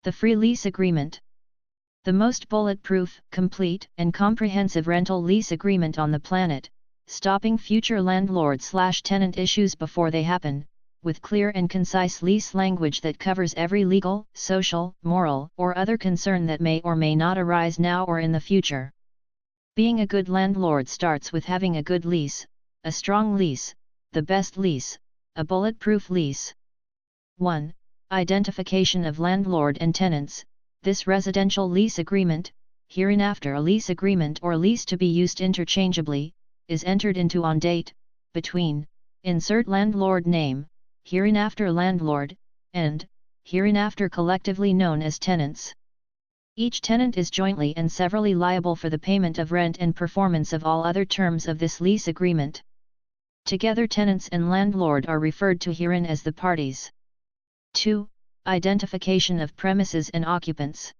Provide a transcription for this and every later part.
The free lease agreement. The most bulletproof, complete, and comprehensive rental lease agreement on the planet, stopping future landlord/tenant issues before they happen, with clear and concise lease language that covers every legal, social, moral, or other concern that may or may not arise now or in the future. Being a good landlord starts with having a good lease, a strong lease, the best lease, a bulletproof lease. 1. Identification of landlord and tenants. This residential lease agreement, hereinafter a lease agreement or lease to be used interchangeably, is entered into on date, between, insert landlord name, hereinafter landlord, and, hereinafter collectively known as tenants. Each tenant is jointly and severally liable for the payment of rent and performance of all other terms of this lease agreement. Together tenants and landlord are referred to herein as the parties. 2. Identification of premises and occupants.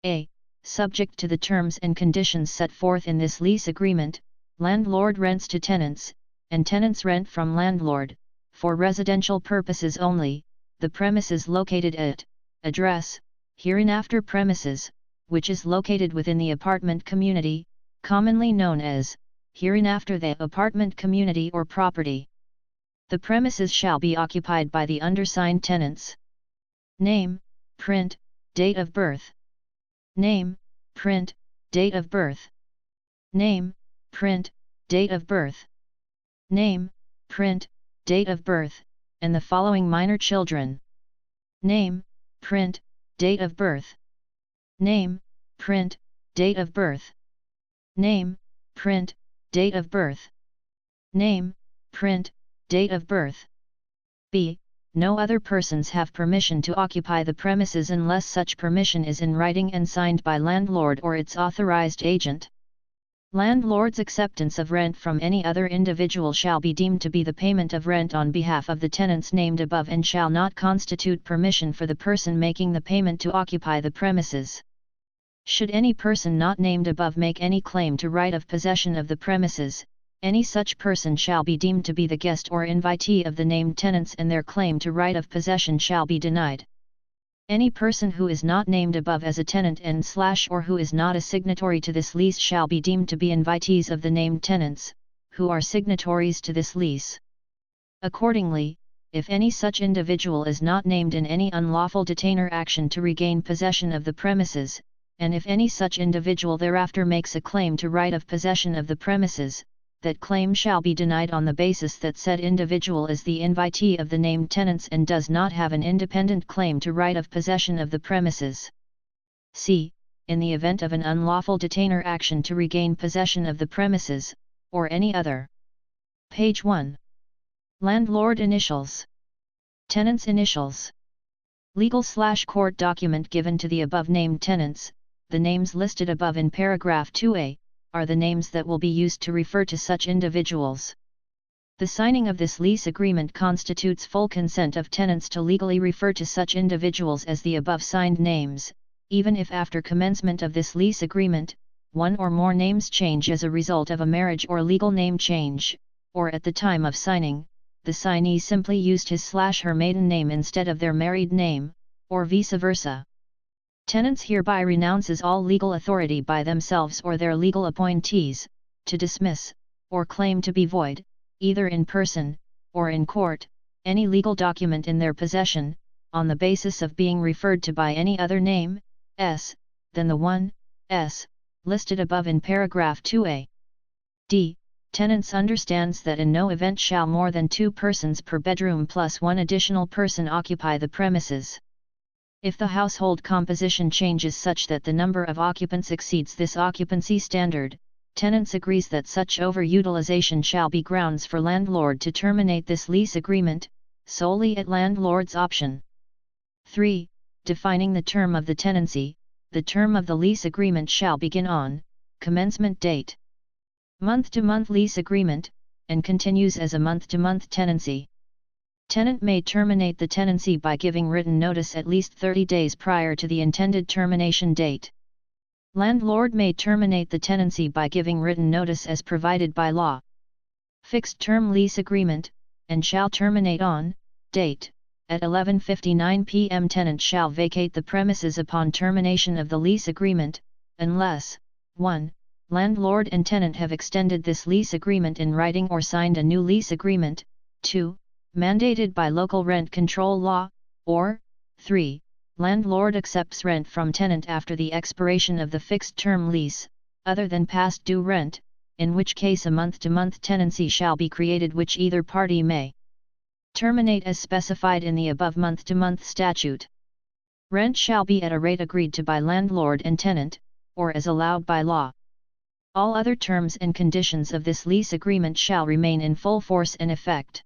A. Subject to the terms and conditions set forth in this lease agreement, landlord rents to tenants, and tenants rent from landlord, for residential purposes only, the premises located at, address, hereinafter premises, which is located within the apartment community, commonly known as, hereinafter the apartment community or property. The premises shall be occupied by the undersigned tenants. Name, print, date of birth. Name, print, date of birth. Name, print, date of birth. Name, print, date of birth, and the following minor children. Name, print, date of birth. Name, print, date of birth. Name, print, date of birth. Name, print, date of birth. B. No other persons have permission to occupy the premises unless such permission is in writing and signed by landlord or its authorized agent. Landlord's acceptance of rent from any other individual shall be deemed to be the payment of rent on behalf of the tenants named above and shall not constitute permission for the person making the payment to occupy the premises. Should any person not named above make any claim to right of possession of the premises, any such person shall be deemed to be the guest or invitee of the named tenants and their claim to right of possession shall be denied. Any person who is not named above as a tenant and/or who is not a signatory to this lease shall be deemed to be invitees of the named tenants, who are signatories to this lease. Accordingly, if any such individual is not named in any unlawful detainer action to regain possession of the premises, and if any such individual thereafter makes a claim to right of possession of the premises, that claim shall be denied on the basis that said individual is the invitee of the named tenants and does not have an independent claim to right of possession of the premises. C. In the event of an unlawful detainer action to regain possession of the premises, or any other. Page 1. Landlord initials. Tenants initials. Legal/court document given to the above named tenants, the names listed above in paragraph 2a, are the names that will be used to refer to such individuals. The signing of this lease agreement constitutes full consent of tenants to legally refer to such individuals as the above signed names, even if after commencement of this lease agreement, one or more names change as a result of a marriage or legal name change, or at the time of signing, the signee simply used his/her maiden name instead of their married name, or vice versa. Tenants hereby renounces all legal authority by themselves or their legal appointees, to dismiss, or claim to be void, either in person, or in court, any legal document in their possession, on the basis of being referred to by any other name, than the one, listed above in paragraph 2a. D. Tenants understands that in no event shall more than 2 persons per bedroom plus 1 additional person occupy the premises. If the household composition changes such that the number of occupants exceeds this occupancy standard, tenants agrees that such overutilization shall be grounds for landlord to terminate this lease agreement, solely at landlord's option. 3. Defining the term of the tenancy, the term of the lease agreement shall begin on commencement date. Month-to-month lease agreement, and continues as a month-to-month tenancy. Tenant may terminate the tenancy by giving written notice at least 30 days prior to the intended termination date. Landlord may terminate the tenancy by giving written notice as provided by law. Fixed term lease agreement, and shall terminate on date at 11:59 p.m. tenant shall vacate the premises upon termination of the lease agreement, unless 1. Landlord and tenant have extended this lease agreement in writing or signed a new lease agreement, 2. Mandated by local rent control law, or 3. Landlord accepts rent from tenant after the expiration of the fixed-term lease, other than past due rent, in which case a month-to-month tenancy shall be created which either party may terminate as specified in the above month-to-month statute. Rent shall be at a rate agreed to by landlord and tenant, or as allowed by law. All other terms and conditions of this lease agreement shall remain in full force and effect.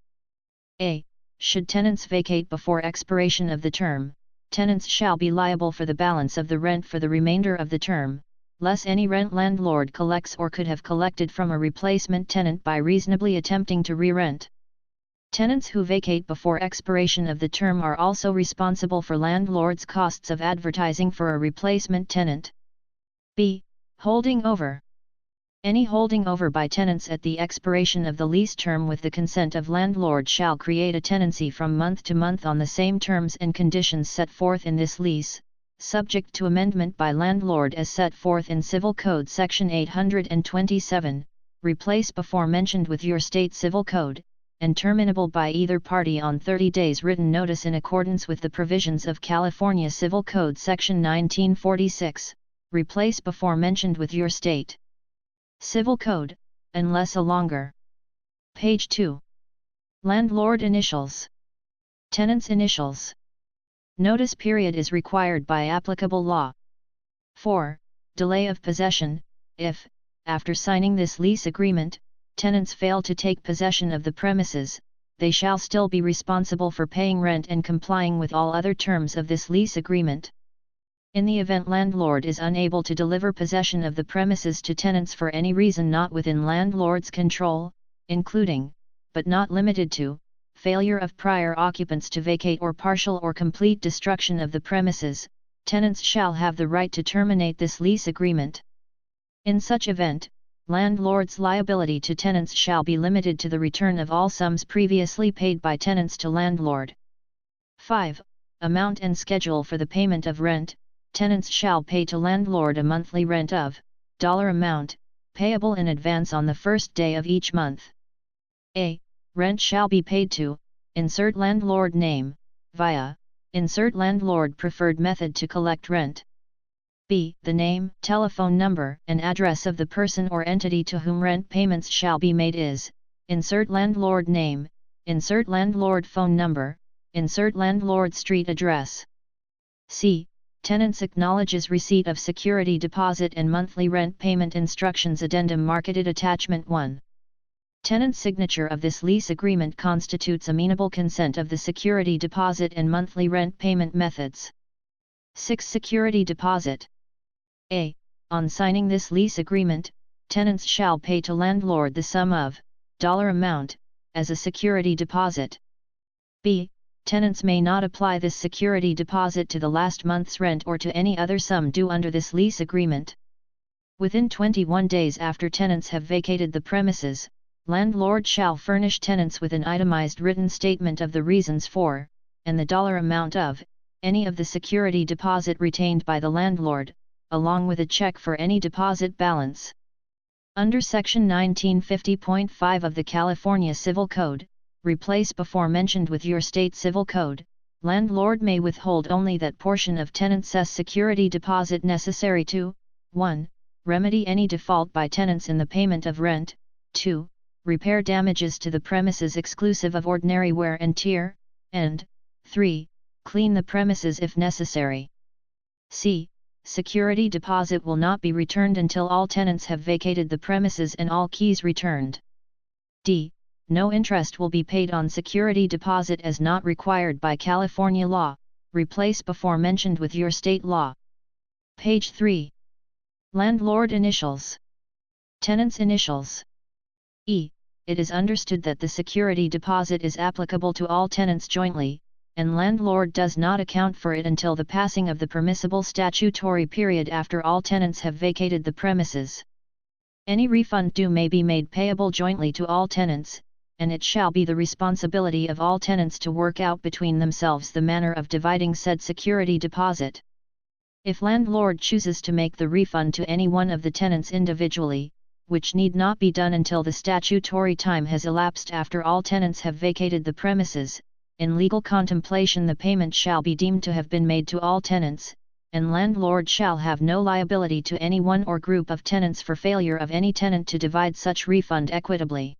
A. Should tenants vacate before expiration of the term, tenants shall be liable for the balance of the rent for the remainder of the term, less any rent landlord collects or could have collected from a replacement tenant by reasonably attempting to re-rent. Tenants who vacate before expiration of the term are also responsible for landlord's costs of advertising for a replacement tenant. B. Holding over. Any holding over by tenants at the expiration of the lease term with the consent of landlord shall create a tenancy from month to month on the same terms and conditions set forth in this lease, subject to amendment by landlord as set forth in Civil Code Section 827, replace before mentioned with your state Civil Code, and terminable by either party on 30 days written notice in accordance with the provisions of California Civil Code Section 1946, replace before mentioned with your state Civil Code, unless a longer. Page 2. Landlord initials. Tenant's initials. Notice period is required by applicable law. 4. Delay of possession. If, after signing this lease agreement, tenants fail to take possession of the premises, they shall still be responsible for paying rent and complying with all other terms of this lease agreement. In the event landlord is unable to deliver possession of the premises to tenants for any reason not within landlord's control, including, but not limited to, failure of prior occupants to vacate or partial or complete destruction of the premises, tenants shall have the right to terminate this lease agreement. In such event, landlord's liability to tenants shall be limited to the return of all sums previously paid by tenants to landlord. 5. Amount and schedule for the payment of rent. Tenants shall pay to landlord a monthly rent of dollar amount, payable in advance on the first day of each month. A. Rent shall be paid to, insert landlord name, via, insert landlord preferred method to collect rent. B. The name, telephone number, and address of the person or entity to whom rent payments shall be made is, insert landlord name, insert landlord phone number, insert landlord street address. C. Tenants acknowledges receipt of security deposit and monthly rent payment instructions addendum marketed attachment 1. Tenant's signature of this lease agreement constitutes amenable consent of the security deposit and monthly rent payment methods. 6. Security deposit. A. On signing this lease agreement, tenants shall pay to landlord the sum of dollar amount as a security deposit. B. Tenants may not apply this security deposit to the last month's rent or to any other sum due under this lease agreement. Within 21 days after tenants have vacated the premises, landlord shall furnish tenants with an itemized written statement of the reasons for, and the dollar amount of, any of the security deposit retained by the landlord, along with a check for any deposit balance. Under Section 1950.5 of the California Civil Code, replace before mentioned with your state Civil Code, landlord may withhold only that portion of tenant's security deposit necessary to 1. Remedy any default by tenants in the payment of rent, 2. Repair damages to the premises exclusive of ordinary wear and tear, and 3. Clean the premises if necessary. C. Security deposit will not be returned until all tenants have vacated the premises and all keys returned. D. No interest will be paid on security deposit as not required by California law, replace before mentioned with your state law. Page 3. Landlord initials. Tenant's initials. E. It is understood that the security deposit is applicable to all tenants jointly, and landlord does not account for it until the passing of the permissible statutory period after all tenants have vacated the premises. Any refund due may be made payable jointly to all tenants, and it shall be the responsibility of all tenants to work out between themselves the manner of dividing said security deposit. If landlord chooses to make the refund to any one of the tenants individually, which need not be done until the statutory time has elapsed after all tenants have vacated the premises, in legal contemplation the payment shall be deemed to have been made to all tenants, and landlord shall have no liability to any one or group of tenants for failure of any tenant to divide such refund equitably.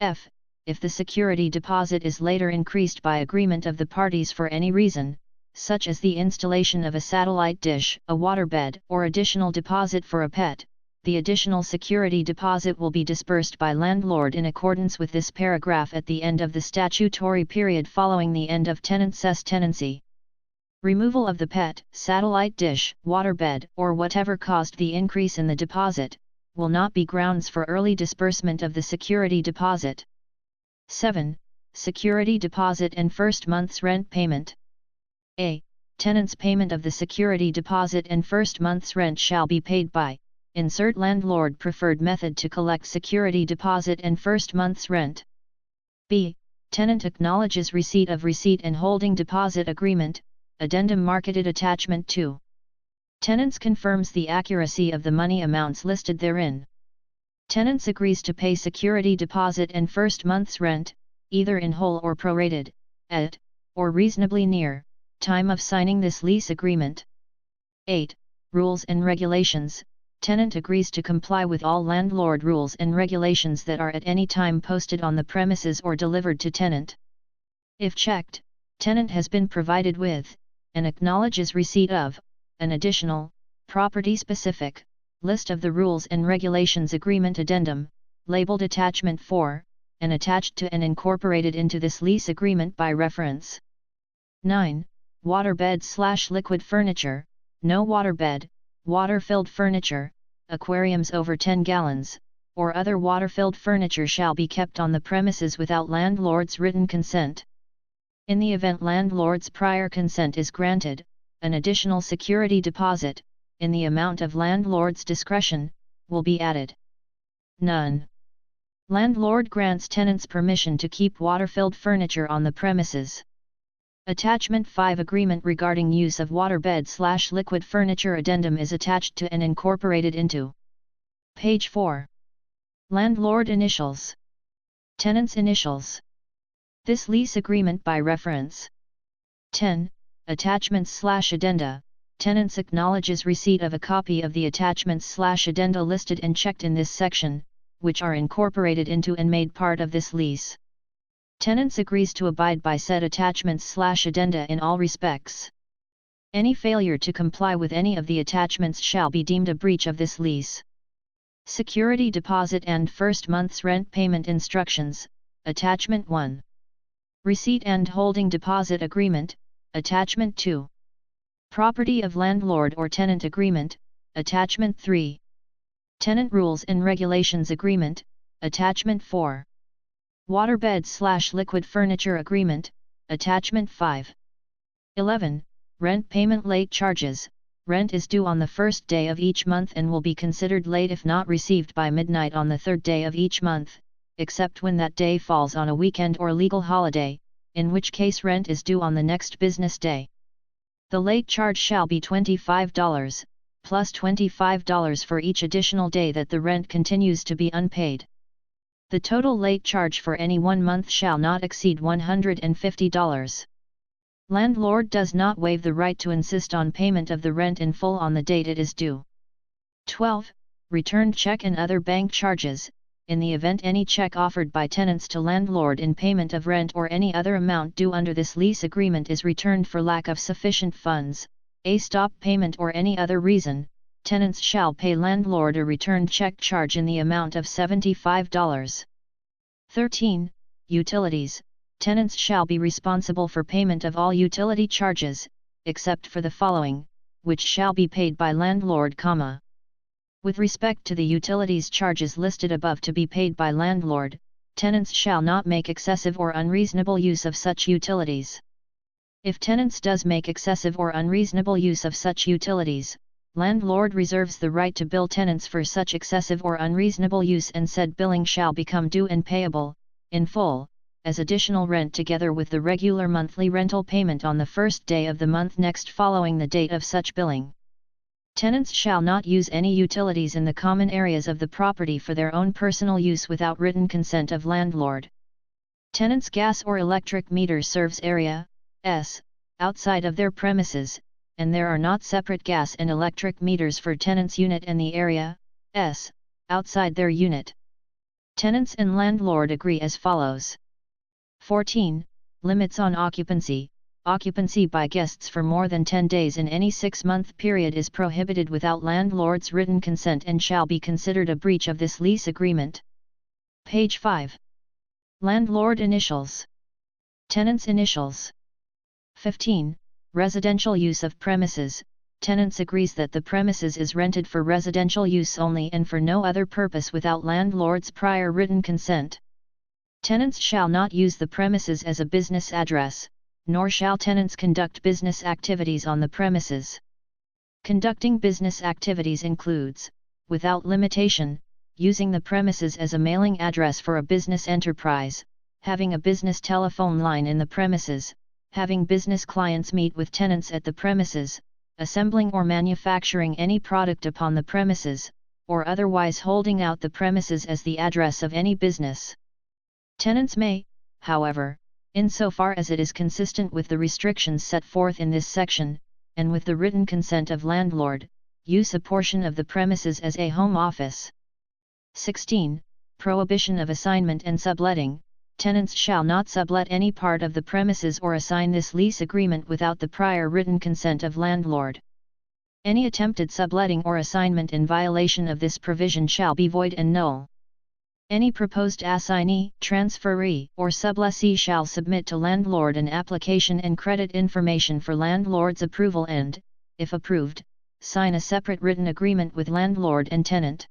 F. If the security deposit is later increased by agreement of the parties for any reason, such as the installation of a satellite dish, a waterbed, or additional deposit for a pet, the additional security deposit will be disbursed by landlord in accordance with this paragraph at the end of the statutory period following the end of tenant's tenancy. Removal of the pet, satellite dish, waterbed, or whatever caused the increase in the deposit, will not be grounds for early disbursement of the security deposit. 7. Security deposit and first month's rent payment. A. Tenant's payment of the security deposit and first month's rent shall be paid by, insert landlord preferred method to collect security deposit and first month's rent. B. Tenant acknowledges receipt of receipt and holding deposit agreement, addendum marketed attachment 2. Tenants confirms the accuracy of the money amounts listed therein. Tenants agrees to pay security deposit and first month's rent, either in whole or prorated, at, or reasonably near, time of signing this lease agreement. 8. Rules and regulations. Tenant agrees to comply with all landlord rules and regulations that are at any time posted on the premises or delivered to tenant. If checked, tenant has been provided with, and acknowledges receipt of, an additional, property-specific, list of the rules and regulations agreement addendum, labeled attachment 4, and attached to and incorporated into this lease agreement by reference. 9. Waterbed/liquid furniture. No waterbed, water-filled furniture, aquariums over 10 gallons, or other water-filled furniture shall be kept on the premises without landlord's written consent. In the event landlord's prior consent is granted, an additional security deposit, in the amount of landlord's discretion, will be added. None. Landlord grants tenants permission to keep water-filled furniture on the premises. Attachment 5 Agreement regarding use of waterbed/liquid furniture addendum is attached to and incorporated into. Page 4. Landlord initials. Tenant's initials. This lease agreement by reference. 10. Attachments/addenda. Tenants acknowledges receipt of a copy of the attachments/addenda listed and checked in this section, which are incorporated into and made part of this lease. Tenants agrees to abide by said attachments/addenda in all respects. Any failure to comply with any of the attachments shall be deemed a breach of this lease. Security deposit and first month's rent payment instructions, Attachment 1. Receipt and holding deposit agreement, Attachment 2. Property of landlord or tenant agreement, Attachment 3. Tenant rules and regulations agreement, Attachment 4. Waterbed/liquid furniture agreement, Attachment 5. 11. Rent payment late charges. Rent is due on the first day of each month and will be considered late if not received by midnight on the third day of each month, except when that day falls on a weekend or legal holiday, in which case rent is due on the next business day. The late charge shall be $25, plus $25 for each additional day that the rent continues to be unpaid. The total late charge for any 1 month shall not exceed $150. Landlord does not waive the right to insist on payment of the rent in full on the date it is due. 12. Returned check and other bank charges. In the event any check offered by tenants to landlord in payment of rent or any other amount due under this lease agreement is returned for lack of sufficient funds, a stop payment or any other reason, tenants shall pay landlord a returned check charge in the amount of $75. 13. Utilities. Tenants shall be responsible for payment of all utility charges, except for the following, which shall be paid by landlord, With respect to the utilities charges listed above to be paid by landlord, tenants shall not make excessive or unreasonable use of such utilities. If tenants does make excessive or unreasonable use of such utilities, landlord reserves the right to bill tenants for such excessive or unreasonable use and said billing shall become due and payable, in full, as additional rent together with the regular monthly rental payment on the first day of the month next following the date of such billing. Tenants shall not use any utilities in the common areas of the property for their own personal use without written consent of landlord. Tenants' gas or electric meter serves area S outside of their premises, and there are not separate gas and electric meters for tenants' unit and the area S outside their unit. Tenants and landlord agree as follows. 14. Limits on occupancy. Occupancy by guests for more than 10 days in any 6-month period is prohibited without landlord's written consent and shall be considered a breach of this lease agreement. Page 5. Landlord initials. Tenants' initials. 15. Residential use of premises. Tenants agrees that the premises is rented for residential use only and for no other purpose without landlord's prior written consent. Tenants shall not use the premises as a business address, nor shall tenants conduct business activities on the premises. Conducting business activities includes, without limitation, using the premises as a mailing address for a business enterprise, having a business telephone line in the premises, having business clients meet with tenants at the premises, assembling or manufacturing any product upon the premises, or otherwise holding out the premises as the address of any business. Tenants may, however, insofar as it is consistent with the restrictions set forth in this section, and with the written consent of landlord, use a portion of the premises as a home office. 16. Prohibition of assignment and subletting. Tenants shall not sublet any part of the premises or assign this lease agreement without the prior written consent of landlord. Any attempted subletting or assignment in violation of this provision shall be void and null. Any proposed assignee, transferee, or sublessee shall submit to landlord an application and credit information for landlord's approval and, if approved, sign a separate written agreement with landlord and tenant.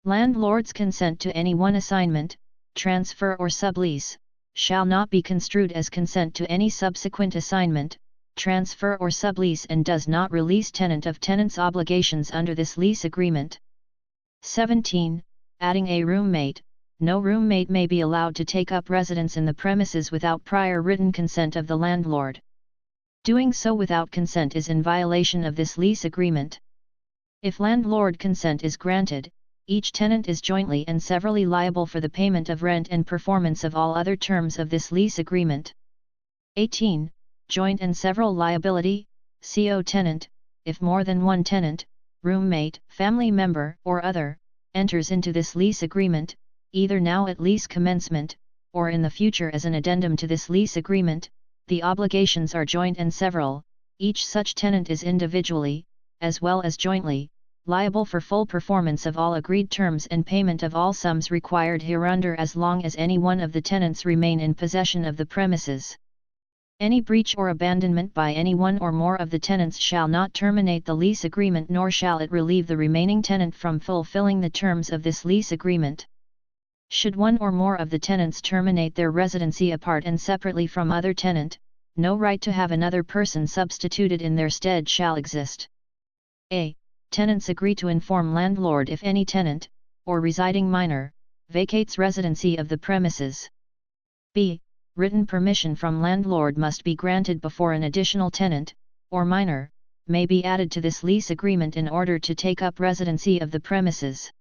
Landlord's consent to any one assignment, transfer or sublease, shall not be construed as consent to any subsequent assignment, transfer or sublease and does not release tenant of tenant's obligations under this lease agreement. 17. Adding a roommate. No roommate may be allowed to take up residence in the premises without prior written consent of the landlord. Doing so without consent is in violation of this lease agreement. If landlord consent is granted, each tenant is jointly and severally liable for the payment of rent and performance of all other terms of this lease agreement. 18. Joint and several liability. Co-tenant, if more than one tenant, roommate, family member, or other, enters into this lease agreement, either now at lease commencement, or in the future as an addendum to this lease agreement, the obligations are joint and several. Each such tenant is individually, as well as jointly, liable for full performance of all agreed terms and payment of all sums required hereunder as long as any one of the tenants remain in possession of the premises. Any breach or abandonment by any one or more of the tenants shall not terminate the lease agreement nor shall it relieve the remaining tenant from fulfilling the terms of this lease agreement. Should one or more of the tenants terminate their residency apart and separately from other tenant, no right to have another person substituted in their stead shall exist. A. Tenants agree to inform landlord if any tenant, or residing minor, vacates residency of the premises. B. Written permission from landlord must be granted before an additional tenant, or minor, may be added to this lease agreement in order to take up residency of the premises.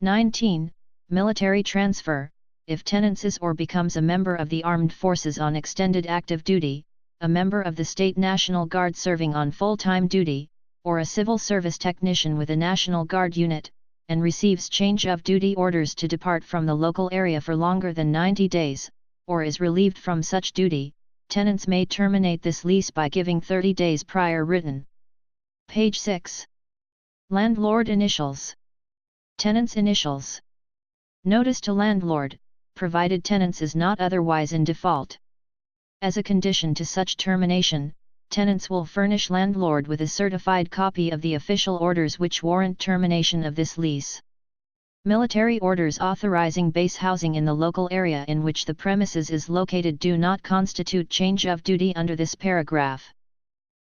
19. Military transfer. If tenants is or becomes a member of the armed forces on extended active duty, a member of the State National Guard serving on full-time duty, or a civil service technician with a National Guard unit, and receives change of duty orders to depart from the local area for longer than 90 days, or is relieved from such duty, tenants may terminate this lease by giving 30 days prior written. Page 6. Landlord initials. Tenants' initials. Notice to landlord, provided tenants is not otherwise in default. As a condition to such termination, tenants will furnish landlord with a certified copy of the official orders which warrant termination of this lease. Military orders authorizing base housing in the local area in which the premises is located do not constitute change of duty under this paragraph.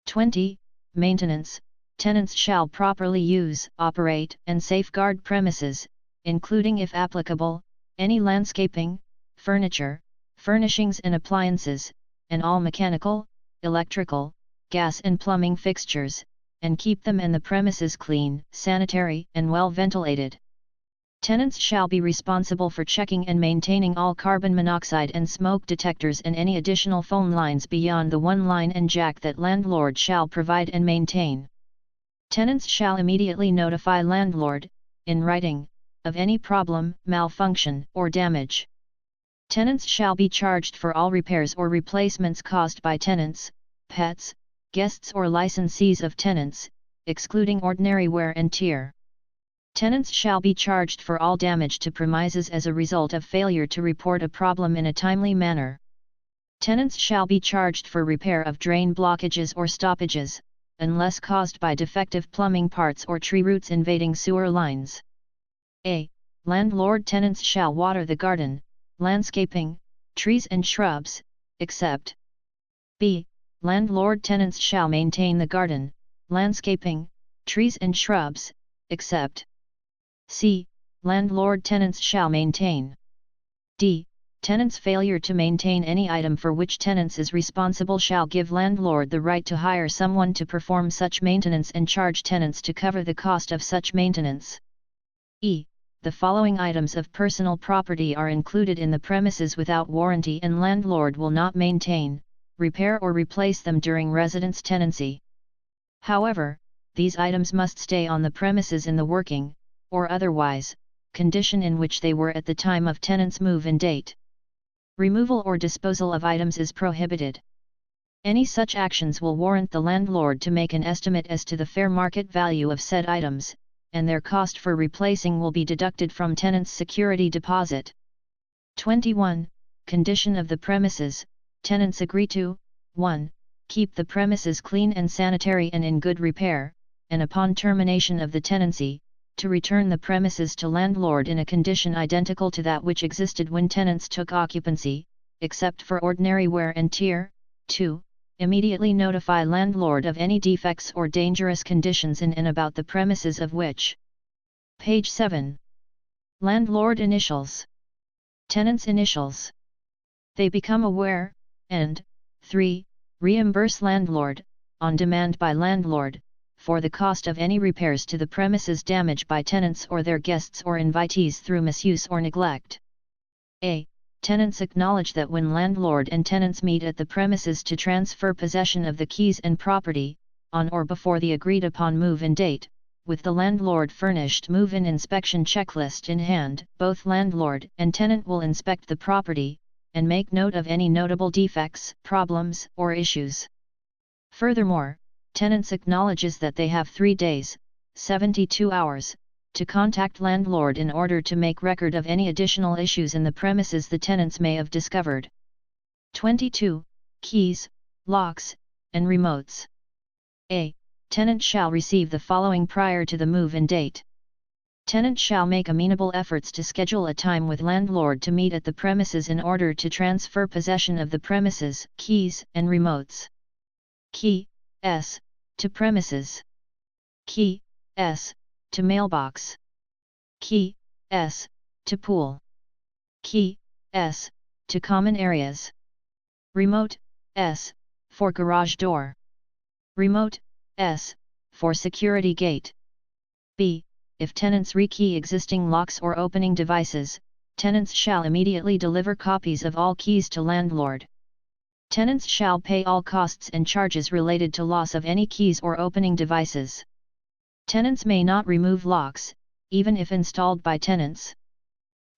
20. Maintenance. Tenants shall properly use, operate, and safeguard premises, including if applicable, any landscaping, furniture, furnishings and appliances, and all mechanical, electrical, gas and plumbing fixtures, and keep them and the premises clean, sanitary, and well ventilated. Tenants shall be responsible for checking and maintaining all carbon monoxide and smoke detectors and any additional phone lines beyond the one line and jack that landlord shall provide and maintain. Tenants shall immediately notify landlord, in writing, of any problem, malfunction, or damage. Tenants shall be charged for all repairs or replacements caused by tenants, pets, guests or licensees of tenants, excluding ordinary wear and tear. Tenants shall be charged for all damage to premises as a result of failure to report a problem in a timely manner. Tenants shall be charged for repair of drain blockages or stoppages, unless caused by defective plumbing parts or tree roots invading sewer lines. A. Landlord tenants shall water the garden, landscaping, trees and shrubs, except. B. Landlord tenants shall maintain the garden, landscaping, trees and shrubs, except. C. Landlord tenants shall maintain. D. Tenants' failure to maintain any item for which tenants is responsible shall give landlord the right to hire someone to perform such maintenance and charge tenants to cover the cost of such maintenance. E. The following items of personal property are included in the premises without warranty and landlord will not maintain, repair or replace them during residence tenancy. However, these items must stay on the premises in the working, or otherwise, condition in which they were at the time of tenant's move-in date. Removal or disposal of items is prohibited. Any such actions will warrant the landlord to make an estimate as to the fair market value of said items, and their cost for replacing will be deducted from tenant's security deposit. 21. Condition of the premises. Tenants agree to 1. Keep the premises clean and sanitary and in good repair, and upon termination of the tenancy, to return the premises to landlord in a condition identical to that which existed when tenants took occupancy, except for ordinary wear and tear. 2. Immediately notify landlord of any defects or dangerous conditions in and about the premises of which. Page 7. Landlord initials. Tenants' initials. They become aware, and 3. Reimburse landlord, on demand by landlord, for the cost of any repairs to the premises damaged by tenants or their guests or invitees through misuse or neglect. A. Tenants acknowledge that when landlord and tenants meet at the premises to transfer possession of the keys and property, on or before the agreed-upon move-in date, with the landlord furnished move-in inspection checklist in hand, both landlord and tenant will inspect the property, and make note of any notable defects, problems, or issues. Furthermore, tenants acknowledges that they have 3 days, 72 hours, to contact landlord in order to make record of any additional issues in the premises the tenants may have discovered. 22. Keys, locks, and remotes. A. Tenant shall receive the following prior to the move-in date. Tenant shall make amenable efforts to schedule a time with landlord to meet at the premises in order to transfer possession of the premises, keys, and remotes. Key, S, to premises. Key, S, to mailbox. Key, S, to pool. Key, S, to common areas. Remote, S, for garage door. Remote, S, for security gate. B. If tenants rekey existing locks or opening devices, tenants shall immediately deliver copies of all keys to landlord. Tenants shall pay all costs and charges related to loss of any keys or opening devices. Tenants may not remove locks, even if installed by tenants.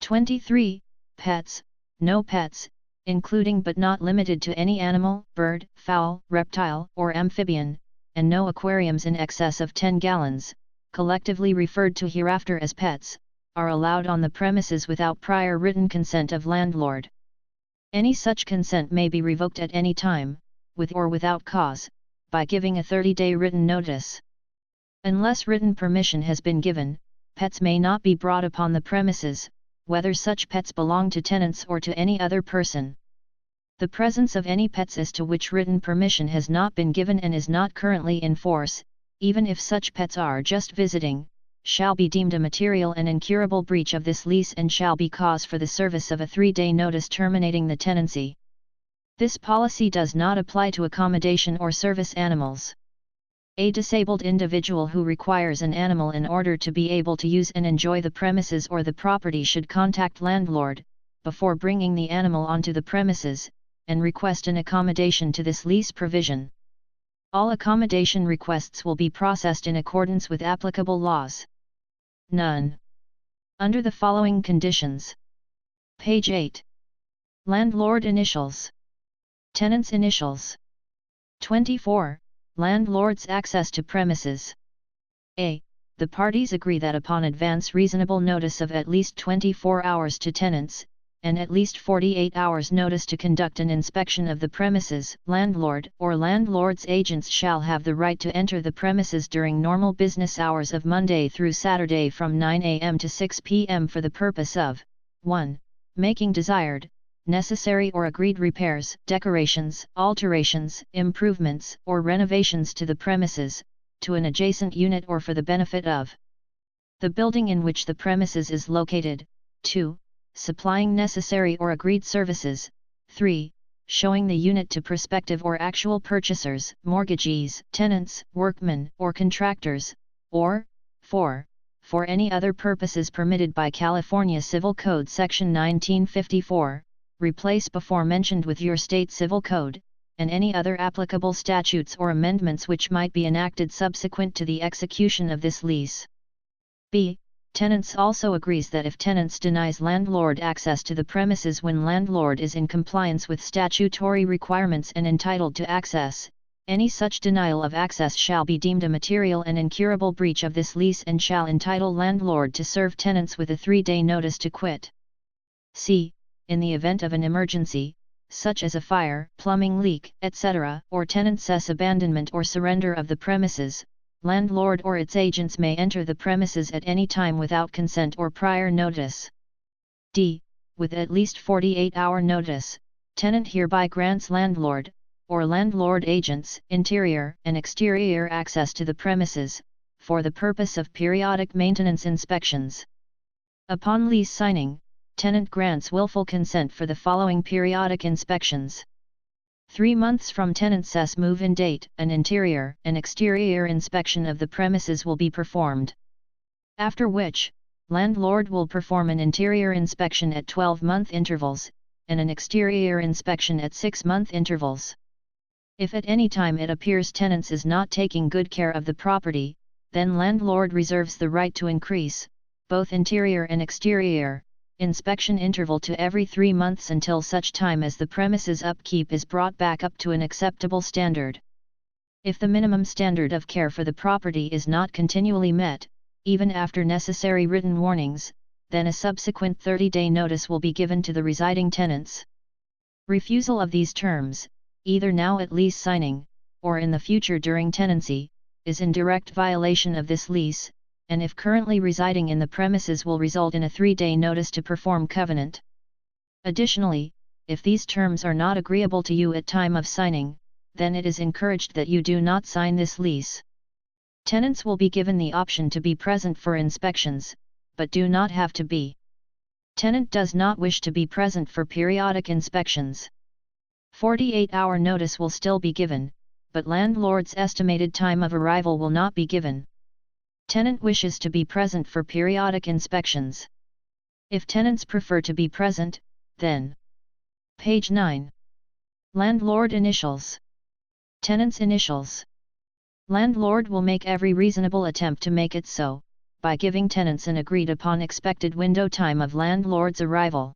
23. Pets. No pets, including but not limited to any animal, bird, fowl, reptile, or amphibian, and no aquariums in excess of 10 gallons, collectively referred to hereafter as pets, are allowed on the premises without prior written consent of landlord. Any such consent may be revoked at any time, with or without cause, by giving a 30-day written notice. Unless written permission has been given, pets may not be brought upon the premises, whether such pets belong to tenants or to any other person. The presence of any pets as to which written permission has not been given and is not currently in force, even if such pets are just visiting, shall be deemed a material and incurable breach of this lease and shall be cause for the service of a 3-day notice terminating the tenancy. This policy does not apply to accommodation or service animals. A disabled individual who requires an animal in order to be able to use and enjoy the premises or the property should contact landlord, before bringing the animal onto the premises, and request an accommodation to this lease provision. All accommodation requests will be processed in accordance with applicable laws. None. Under the following conditions. Page 8. Landlord initials. Tenant's initials. 24. Landlord's access to premises. A. The parties agree that upon advance reasonable notice of at least 24 hours to tenants, and at least 48 hours notice to conduct an inspection of the premises, landlord or landlord's agents shall have the right to enter the premises during normal business hours of Monday through Saturday from 9 a.m. to 6 p.m. for the purpose of 1. Making desired, necessary or agreed repairs, decorations, alterations, improvements, or renovations to the premises, to an adjacent unit or for the benefit of the building in which the premises is located. 2. Supplying necessary or agreed services. 3. Showing the unit to prospective or actual purchasers, mortgagees, tenants, workmen, or contractors, or 4. For any other purposes permitted by California Civil Code Section 1954, replace before mentioned with your state civil code, and any other applicable statutes or amendments which might be enacted subsequent to the execution of this lease. B. Tenants also agrees that if tenants denies landlord access to the premises when landlord is in compliance with statutory requirements and entitled to access, any such denial of access shall be deemed a material and incurable breach of this lease and shall entitle landlord to serve tenants with a 3-day notice to quit. C. In the event of an emergency, such as a fire, plumbing leak, etc., or tenant's abandonment or surrender of the premises, landlord or its agents may enter the premises at any time without consent or prior notice. D. With at least 48-hour notice, tenant hereby grants landlord, or landlord agents, interior and exterior access to the premises, for the purpose of periodic maintenance inspections. Upon lease signing, tenant grants willful consent for the following periodic inspections. 3 months from tenant's move-in date, an interior and exterior inspection of the premises will be performed. After which, landlord will perform an interior inspection at 12-month intervals, and an exterior inspection at 6-month intervals. If at any time it appears tenants is not taking good care of the property, then landlord reserves the right to increase, both interior and exterior, inspection interval to every 3 months until such time as the premises upkeep is brought back up to an acceptable standard. If the minimum standard of care for the property is not continually met, even after necessary written warnings, then a subsequent 30-day notice will be given to the residing tenants. Refusal of these terms, either now at lease signing, or in the future during tenancy, is in direct violation of this lease, and if currently residing in the premises will result in a 3-day notice to perform covenant. Additionally, if these terms are not agreeable to you at time of signing, then it is encouraged that you do not sign this lease. Tenants will be given the option to be present for inspections, but do not have to be. Tenant does not wish to be present for periodic inspections. 48-hour notice will still be given, but landlord's estimated time of arrival will not be given. Tenant wishes to be present for periodic inspections. If tenants prefer to be present, then. Page 9. Landlord initials. Tenant's initials. Landlord will make every reasonable attempt to make it so, by giving tenants an agreed upon expected window time of landlord's arrival.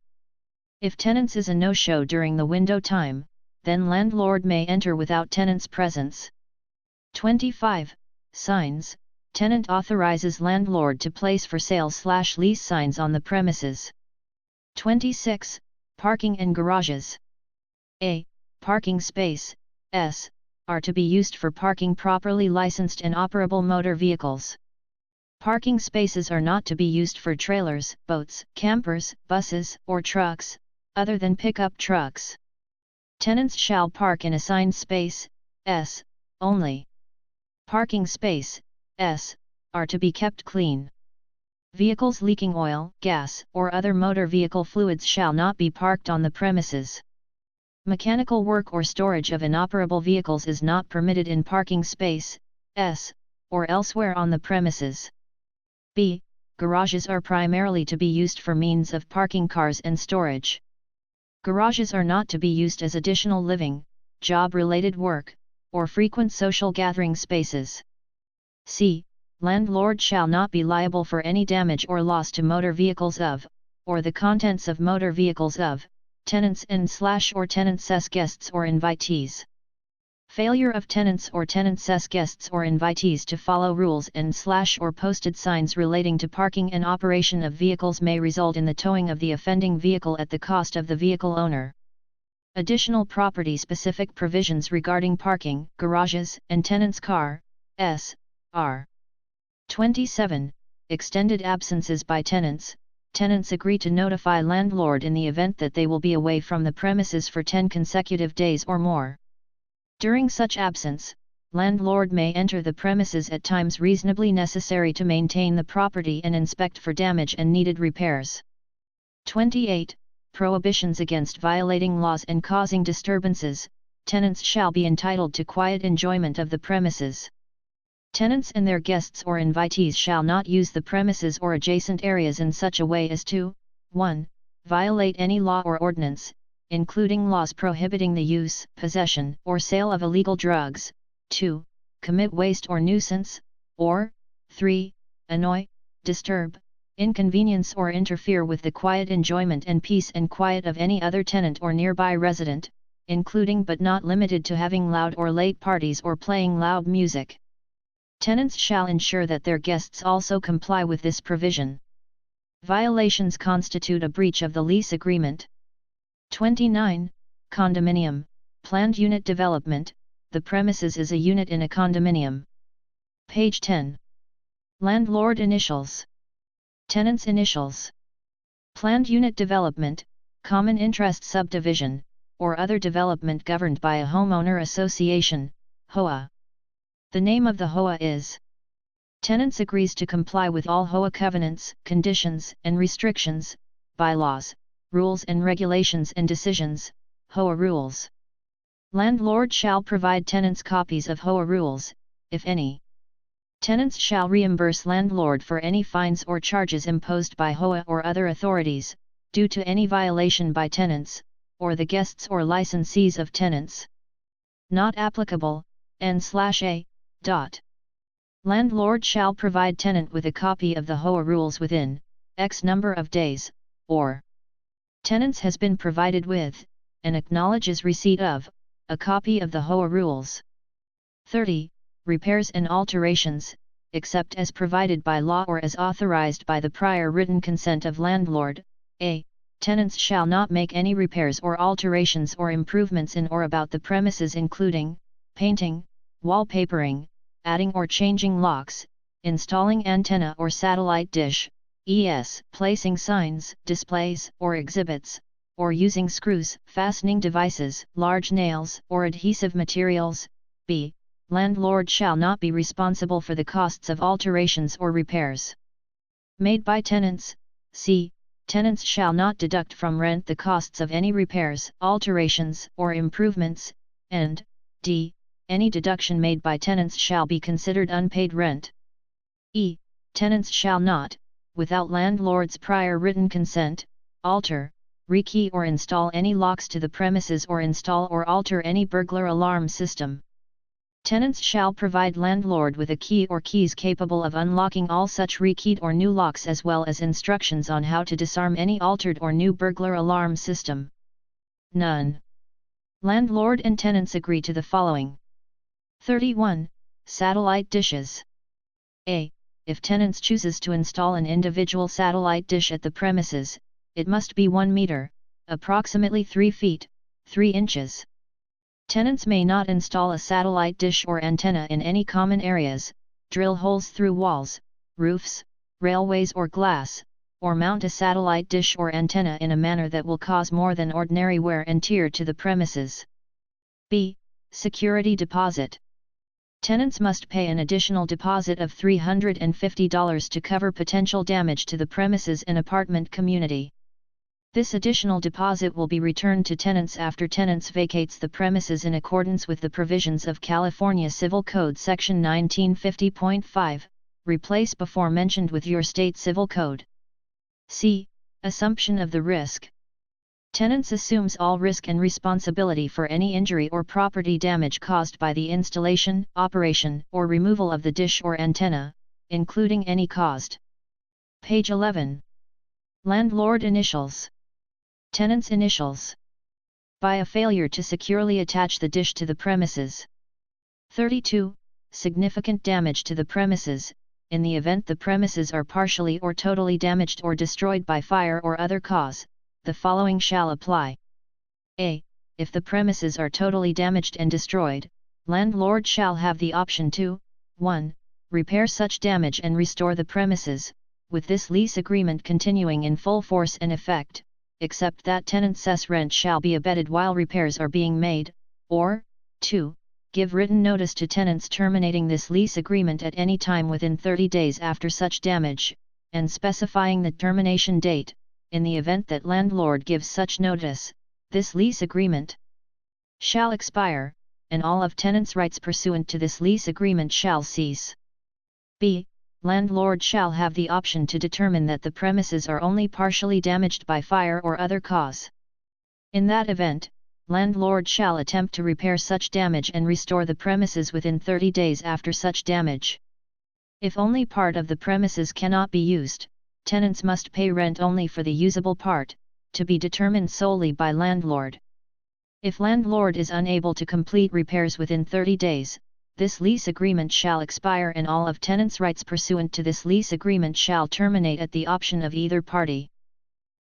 If tenants is a no-show during the window time, then landlord may enter without tenant's presence. 25. Signs. Tenant authorizes landlord to place for sale/lease signs on the premises. 26. Parking and garages. A. Parking space, S, are to be used for parking properly licensed and operable motor vehicles. Parking spaces are not to be used for trailers, boats, campers, buses, or trucks, other than pickup trucks. Tenants shall park in assigned space, S, only. Parking space, S, are to be kept clean. Vehicles leaking oil, gas, or other motor vehicle fluids shall not be parked on the premises. Mechanical work or storage of inoperable vehicles is not permitted in parking space, or elsewhere on the premises. B. Garages are primarily to be used for means of parking cars and storage. Garages are not to be used as additional living, job-related work, or frequent social gathering spaces. C. Landlord shall not be liable for any damage or loss to motor vehicles of, or the contents of motor vehicles of, tenants and/or tenants' guests or invitees. Failure of tenants or tenants' guests or invitees to follow rules and/or posted signs relating to parking and operation of vehicles may result in the towing of the offending vehicle at the cost of the vehicle owner. Additional property-specific provisions regarding parking, garages, and tenants' cars are 27. Extended absences by tenants. Tenants agree to notify landlord in the event that they will be away from the premises for 10 consecutive days or more. During such absence, landlord may enter the premises at times reasonably necessary to maintain the property and inspect for damage and needed repairs. 28. Prohibitions against violating laws and causing disturbances. Tenants shall be entitled to quiet enjoyment of the premises. Tenants and their guests or invitees shall not use the premises or adjacent areas in such a way as to 1. Violate any law or ordinance, including laws prohibiting the use, possession, or sale of illegal drugs, 2. Commit waste or nuisance, or 3. Annoy, disturb, inconvenience or interfere with the quiet enjoyment and peace and quiet of any other tenant or nearby resident, including but not limited to having loud or late parties or playing loud music. Tenants shall ensure that their guests also comply with this provision. Violations constitute a breach of the lease agreement. 29. Condominium, planned unit development. The premises is a unit in a condominium. Page 10. Landlord initials. Tenants initials. Planned unit development, common interest subdivision, or other development governed by a homeowner association, HOA. The name of the HOA is. Tenants agrees to comply with all HOA covenants, conditions, and restrictions, bylaws, rules and regulations and decisions, HOA rules. Landlord shall provide tenants copies of HOA rules, if any. Tenants shall reimburse landlord for any fines or charges imposed by HOA or other authorities, due to any violation by tenants, or the guests or licensees of tenants. Not applicable, N/A. Landlord shall provide tenant with a copy of the HOA rules within X number of days, or tenants has been provided with, and acknowledges receipt of, a copy of the HOA rules. 30. Repairs and alterations, except as provided by law or as authorized by the prior written consent of landlord. A. Tenants shall not make any repairs or alterations or improvements in or about the premises including painting, wallpapering, adding or changing locks, installing antenna or satellite dish, placing signs, displays, or exhibits, or using screws, fastening devices, large nails, or adhesive materials. B. Landlord shall not be responsible for the costs of alterations or repairs made by tenants. C. Tenants shall not deduct from rent the costs of any repairs, alterations, or improvements, and D. Any deduction made by tenants shall be considered unpaid rent. E. Tenants shall not, without landlord's prior written consent, alter, rekey or install any locks to the premises or install or alter any burglar alarm system. Tenants shall provide landlord with a key or keys capable of unlocking all such rekeyed or new locks as well as instructions on how to disarm any altered or new burglar alarm system. None. Landlord and tenants agree to the following. 31. Satellite dishes. A. If tenants chooses to install an individual satellite dish at the premises, it must be 1 meter, approximately 3 feet, 3 inches. Tenants may not install a satellite dish or antenna in any common areas, drill holes through walls, roofs, railways or glass, or mount a satellite dish or antenna in a manner that will cause more than ordinary wear and tear to the premises. B. Security deposit. Tenants must pay an additional deposit of $350 to cover potential damage to the premises and apartment community. This additional deposit will be returned to tenants after tenants vacates the premises in accordance with the provisions of California Civil Code Section 1950.5, replace before mentioned with your state civil code. C. Assumption of the risk. Tenants assumes all risk and responsibility for any injury or property damage caused by the installation, operation, or removal of the dish or antenna, including any caused. Page 11. Landlord initials. Tenant's initials. By a failure to securely attach the dish to the premises. 32. Significant damage to the premises. In the event the premises are partially or totally damaged or destroyed by fire or other cause, the following shall apply. A. If the premises are totally damaged and destroyed, landlord shall have the option to 1. Repair such damage and restore the premises, with this lease agreement continuing in full force and effect, except that tenant's rent shall be abated while repairs are being made, or 2. Give written notice to tenants terminating this lease agreement at any time within 30 days after such damage, and specifying the termination date. In the event that landlord gives such notice, this lease agreement shall expire, and all of tenants' rights pursuant to this lease agreement shall cease. B. Landlord shall have the option to determine that the premises are only partially damaged by fire or other cause. In that event, landlord shall attempt to repair such damage and restore the premises within 30 days after such damage. If only part of the premises cannot be used, tenants must pay rent only for the usable part, to be determined solely by landlord. If landlord is unable to complete repairs within 30 days, this lease agreement shall expire and all of tenants' rights pursuant to this lease agreement shall terminate at the option of either party.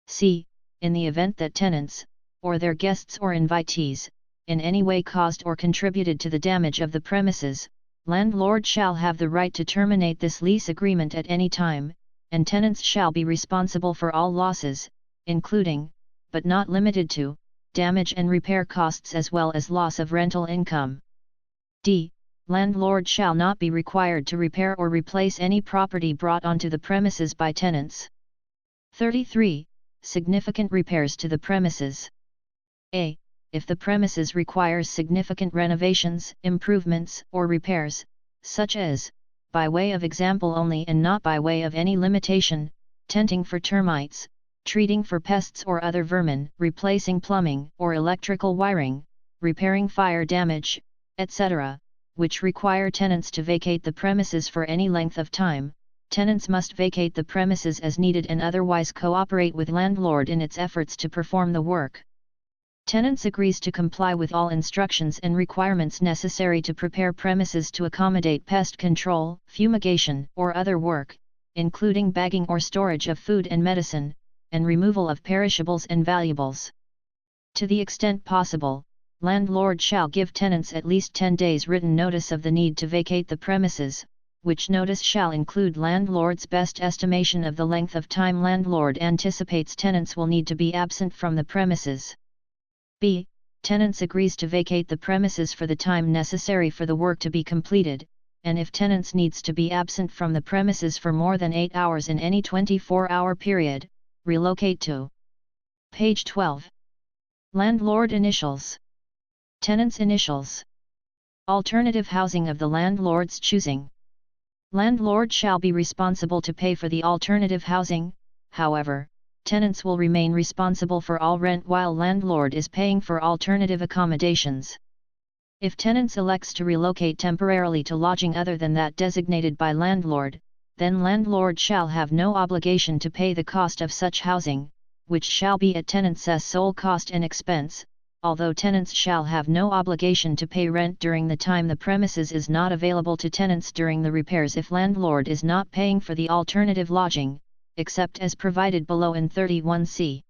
C. In the event that tenants, or their guests or invitees, in any way caused or contributed to the damage of the premises, landlord shall have the right to terminate this lease agreement at any time, and tenants shall be responsible for all losses, including, but not limited to, damage and repair costs as well as loss of rental income. D. Landlord shall not be required to repair or replace any property brought onto the premises by tenants. 33. Significant repairs to the premises. A. If the premises requires significant renovations, improvements, or repairs, such as, by way of example only and not by way of any limitation, tenting for termites, treating for pests or other vermin, replacing plumbing or electrical wiring, repairing fire damage, etc., which require tenants to vacate the premises for any length of time, tenants must vacate the premises as needed and otherwise cooperate with landlord in its efforts to perform the work. Tenants agrees to comply with all instructions and requirements necessary to prepare premises to accommodate pest control, fumigation, or other work, including bagging or storage of food and medicine, and removal of perishables and valuables. To the extent possible, landlord shall give tenants at least 10 days written notice of the need to vacate the premises, which notice shall include landlord's best estimation of the length of time landlord anticipates tenants will need to be absent from the premises. B. Tenants agrees to vacate the premises for the time necessary for the work to be completed, and if tenants needs to be absent from the premises for more than 8 hours in any 24-hour period, relocate to. Page 12. Landlord initials. Tenants' initials. Alternative housing of the landlord's choosing. Landlord shall be responsible to pay for the alternative housing, however, tenants will remain responsible for all rent while landlord is paying for alternative accommodations. If tenants elects to relocate temporarily to lodging other than that designated by landlord, then landlord shall have no obligation to pay the cost of such housing, which shall be at tenant's sole cost and expense, although tenants shall have no obligation to pay rent during the time the premises is not available to tenants during the repairs if landlord is not paying for the alternative lodging, except as provided below in 31C.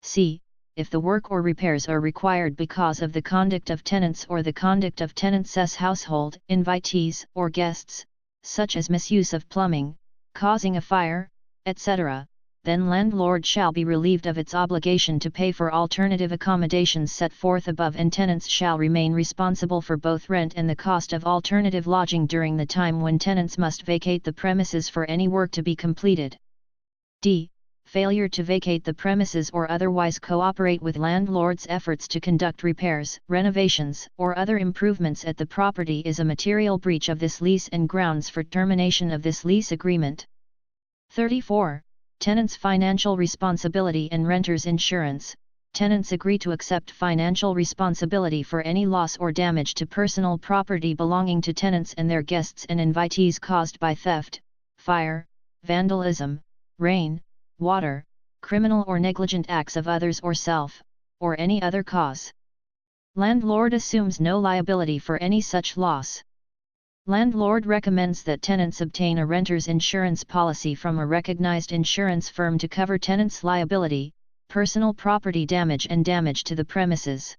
C. If the work or repairs are required because of the conduct of tenants or the conduct of tenants' household, invitees, or guests, such as misuse of plumbing, causing a fire, etc., then landlord shall be relieved of its obligation to pay for alternative accommodations set forth above, and tenants shall remain responsible for both rent and the cost of alternative lodging during the time when tenants must vacate the premises for any work to be completed. D. Failure to vacate the premises or otherwise cooperate with landlord's efforts to conduct repairs, renovations, or other improvements at the property is a material breach of this lease and grounds for termination of this lease agreement. 34. Tenants' financial responsibility and renters' insurance. Tenants agree to accept financial responsibility for any loss or damage to personal property belonging to tenants and their guests and invitees caused by theft, fire, vandalism, rain, water, criminal or negligent acts of others or self, or any other cause. Landlord assumes no liability for any such loss. Landlord recommends that tenants obtain a renter's insurance policy from a recognized insurance firm to cover tenants' liability, personal property damage and damage to the premises.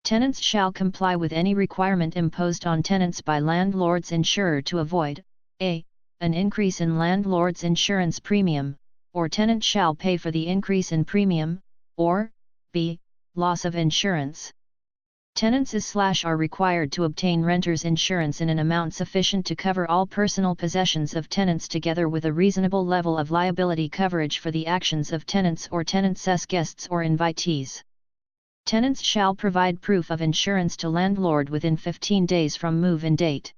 Tenants shall comply with any requirement imposed on tenants by landlord's insurer to avoid a. An increase in landlord's insurance premium, or tenant shall pay for the increase in premium, or b. Loss of insurance. Tenants are required to obtain renter's insurance in an amount sufficient to cover all personal possessions of tenants together with a reasonable level of liability coverage for the actions of tenants or tenants' guests or invitees. Tenants shall provide proof of insurance to landlord within 15 days from move-in date.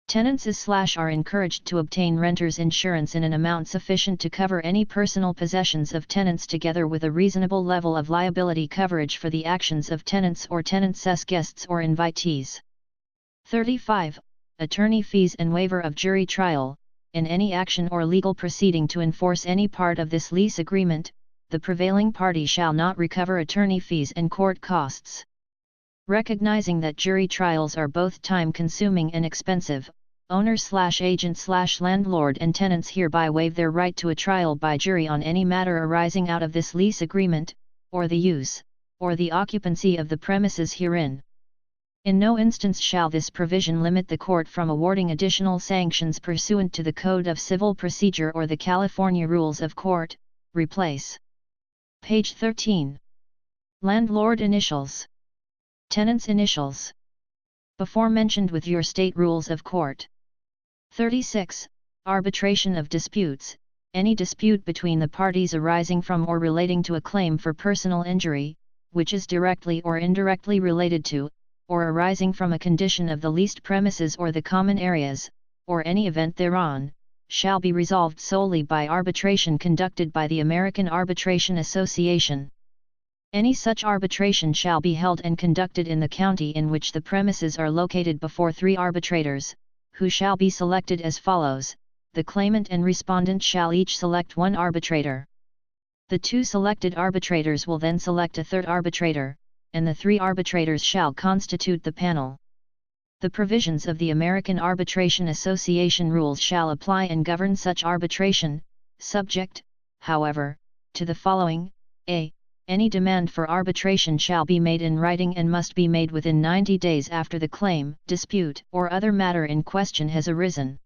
Tenants are encouraged to obtain renter's insurance in an amount sufficient to cover any personal possessions of tenants together with a reasonable level of liability coverage for the actions of tenants or tenants' guests or invitees. 35. Attorney fees and waiver of jury trial. In any action or legal proceeding to enforce any part of this lease agreement, the prevailing party shall not recover attorney fees and court costs. Recognizing that jury trials are both time-consuming and expensive, owner/agent/landlord and tenants hereby waive their right to a trial by jury on any matter arising out of this lease agreement, or the use, or the occupancy of the premises herein. In no instance shall this provision limit the court from awarding additional sanctions pursuant to the Code of Civil Procedure or the California Rules of Court. Replace. Page 13. Landlord initials. Tenants' initials. Before mentioned with your state rules of court. 36. Arbitration of disputes. Any dispute between the parties arising from or relating to a claim for personal injury, which is directly or indirectly related to, or arising from a condition of the leased premises or the common areas, or any event thereon, shall be resolved solely by arbitration conducted by the American Arbitration Association. Any such arbitration shall be held and conducted in the county in which the premises are located before 3 arbitrators, who shall be selected as follows: the claimant and respondent shall each select 1 arbitrator. The 2 selected arbitrators will then select a 3rd arbitrator, and the 3 arbitrators shall constitute the panel. The provisions of the American Arbitration Association rules shall apply and govern such arbitration, subject, however, to the following: a. Any demand for arbitration shall be made in writing and must be made within 90 days after the claim, dispute, or other matter in question has arisen.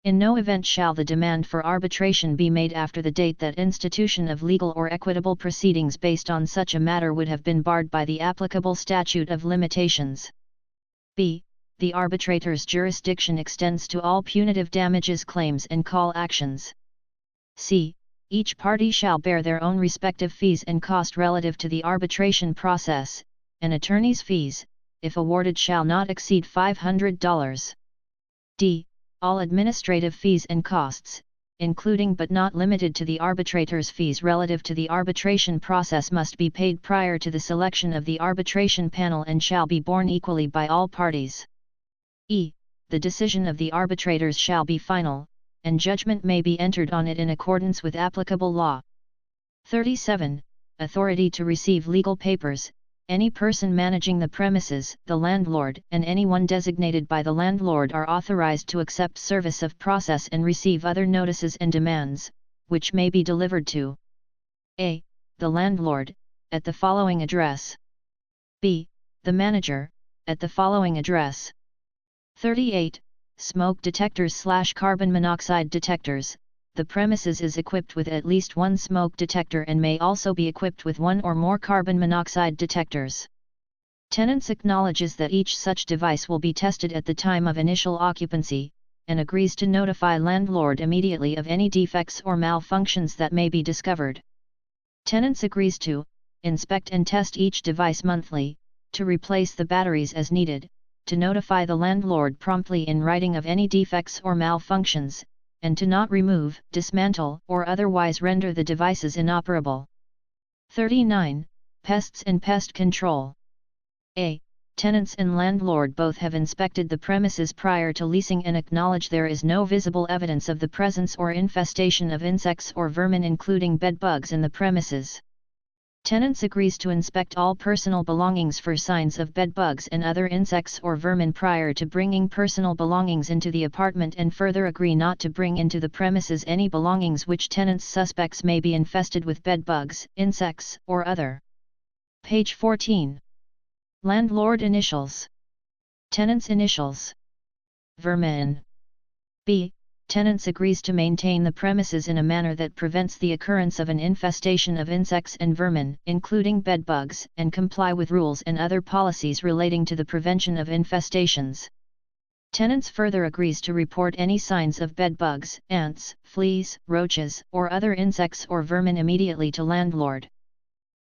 In no event shall the demand for arbitration be made after the date that institution of legal or equitable proceedings based on such a matter would have been barred by the applicable statute of limitations. b. The arbitrator's jurisdiction extends to all punitive damages claims and call actions. c. Each party shall bear their own respective fees and cost relative to the arbitration process, and attorney's fees, if awarded, shall not exceed $500. d. All administrative fees and costs, including but not limited to the arbitrator's fees relative to the arbitration process, must be paid prior to the selection of the arbitration panel and shall be borne equally by all parties. e. The decision of the arbitrators shall be final, and judgment may be entered on it in accordance with applicable law. 37. Authority to receive legal papers. Any person managing the premises, the landlord, and anyone designated by the landlord are authorized to accept service of process and receive other notices and demands, which may be delivered to a. the landlord, at the following address. b. the manager, at the following address. 38. Smoke detectors/carbon monoxide detectors. the premises is equipped with at least one smoke detector and may also be equipped with one or more carbon monoxide detectors. Tenants acknowledges that each such device will be tested at the time of initial occupancy, and agrees to notify landlord immediately of any defects or malfunctions that may be discovered. Tenants agrees to inspect and test each device monthly, to replace the batteries as needed, to notify the landlord promptly in writing of any defects or malfunctions, and to not remove, dismantle, or otherwise render the devices inoperable. 39. Pests and pest control. A. Tenants and landlord both have inspected the premises prior to leasing and acknowledge there is no visible evidence of the presence or infestation of insects or vermin including bed bugs in the premises. Tenants agrees to inspect all personal belongings for signs of bed bugs and other insects or vermin prior to bringing personal belongings into the apartment and further agree not to bring into the premises any belongings which tenants suspects may be infested with bed bugs, insects, or other. Page 14. Landlord initials. Tenants initials. Vermin. B. Tenants agrees to maintain the premises in a manner that prevents the occurrence of an infestation of insects and vermin, including bed bugs, and comply with rules and other policies relating to the prevention of infestations. Tenants further agrees to report any signs of bed bugs, ants, fleas, roaches, or other insects or vermin immediately to landlord.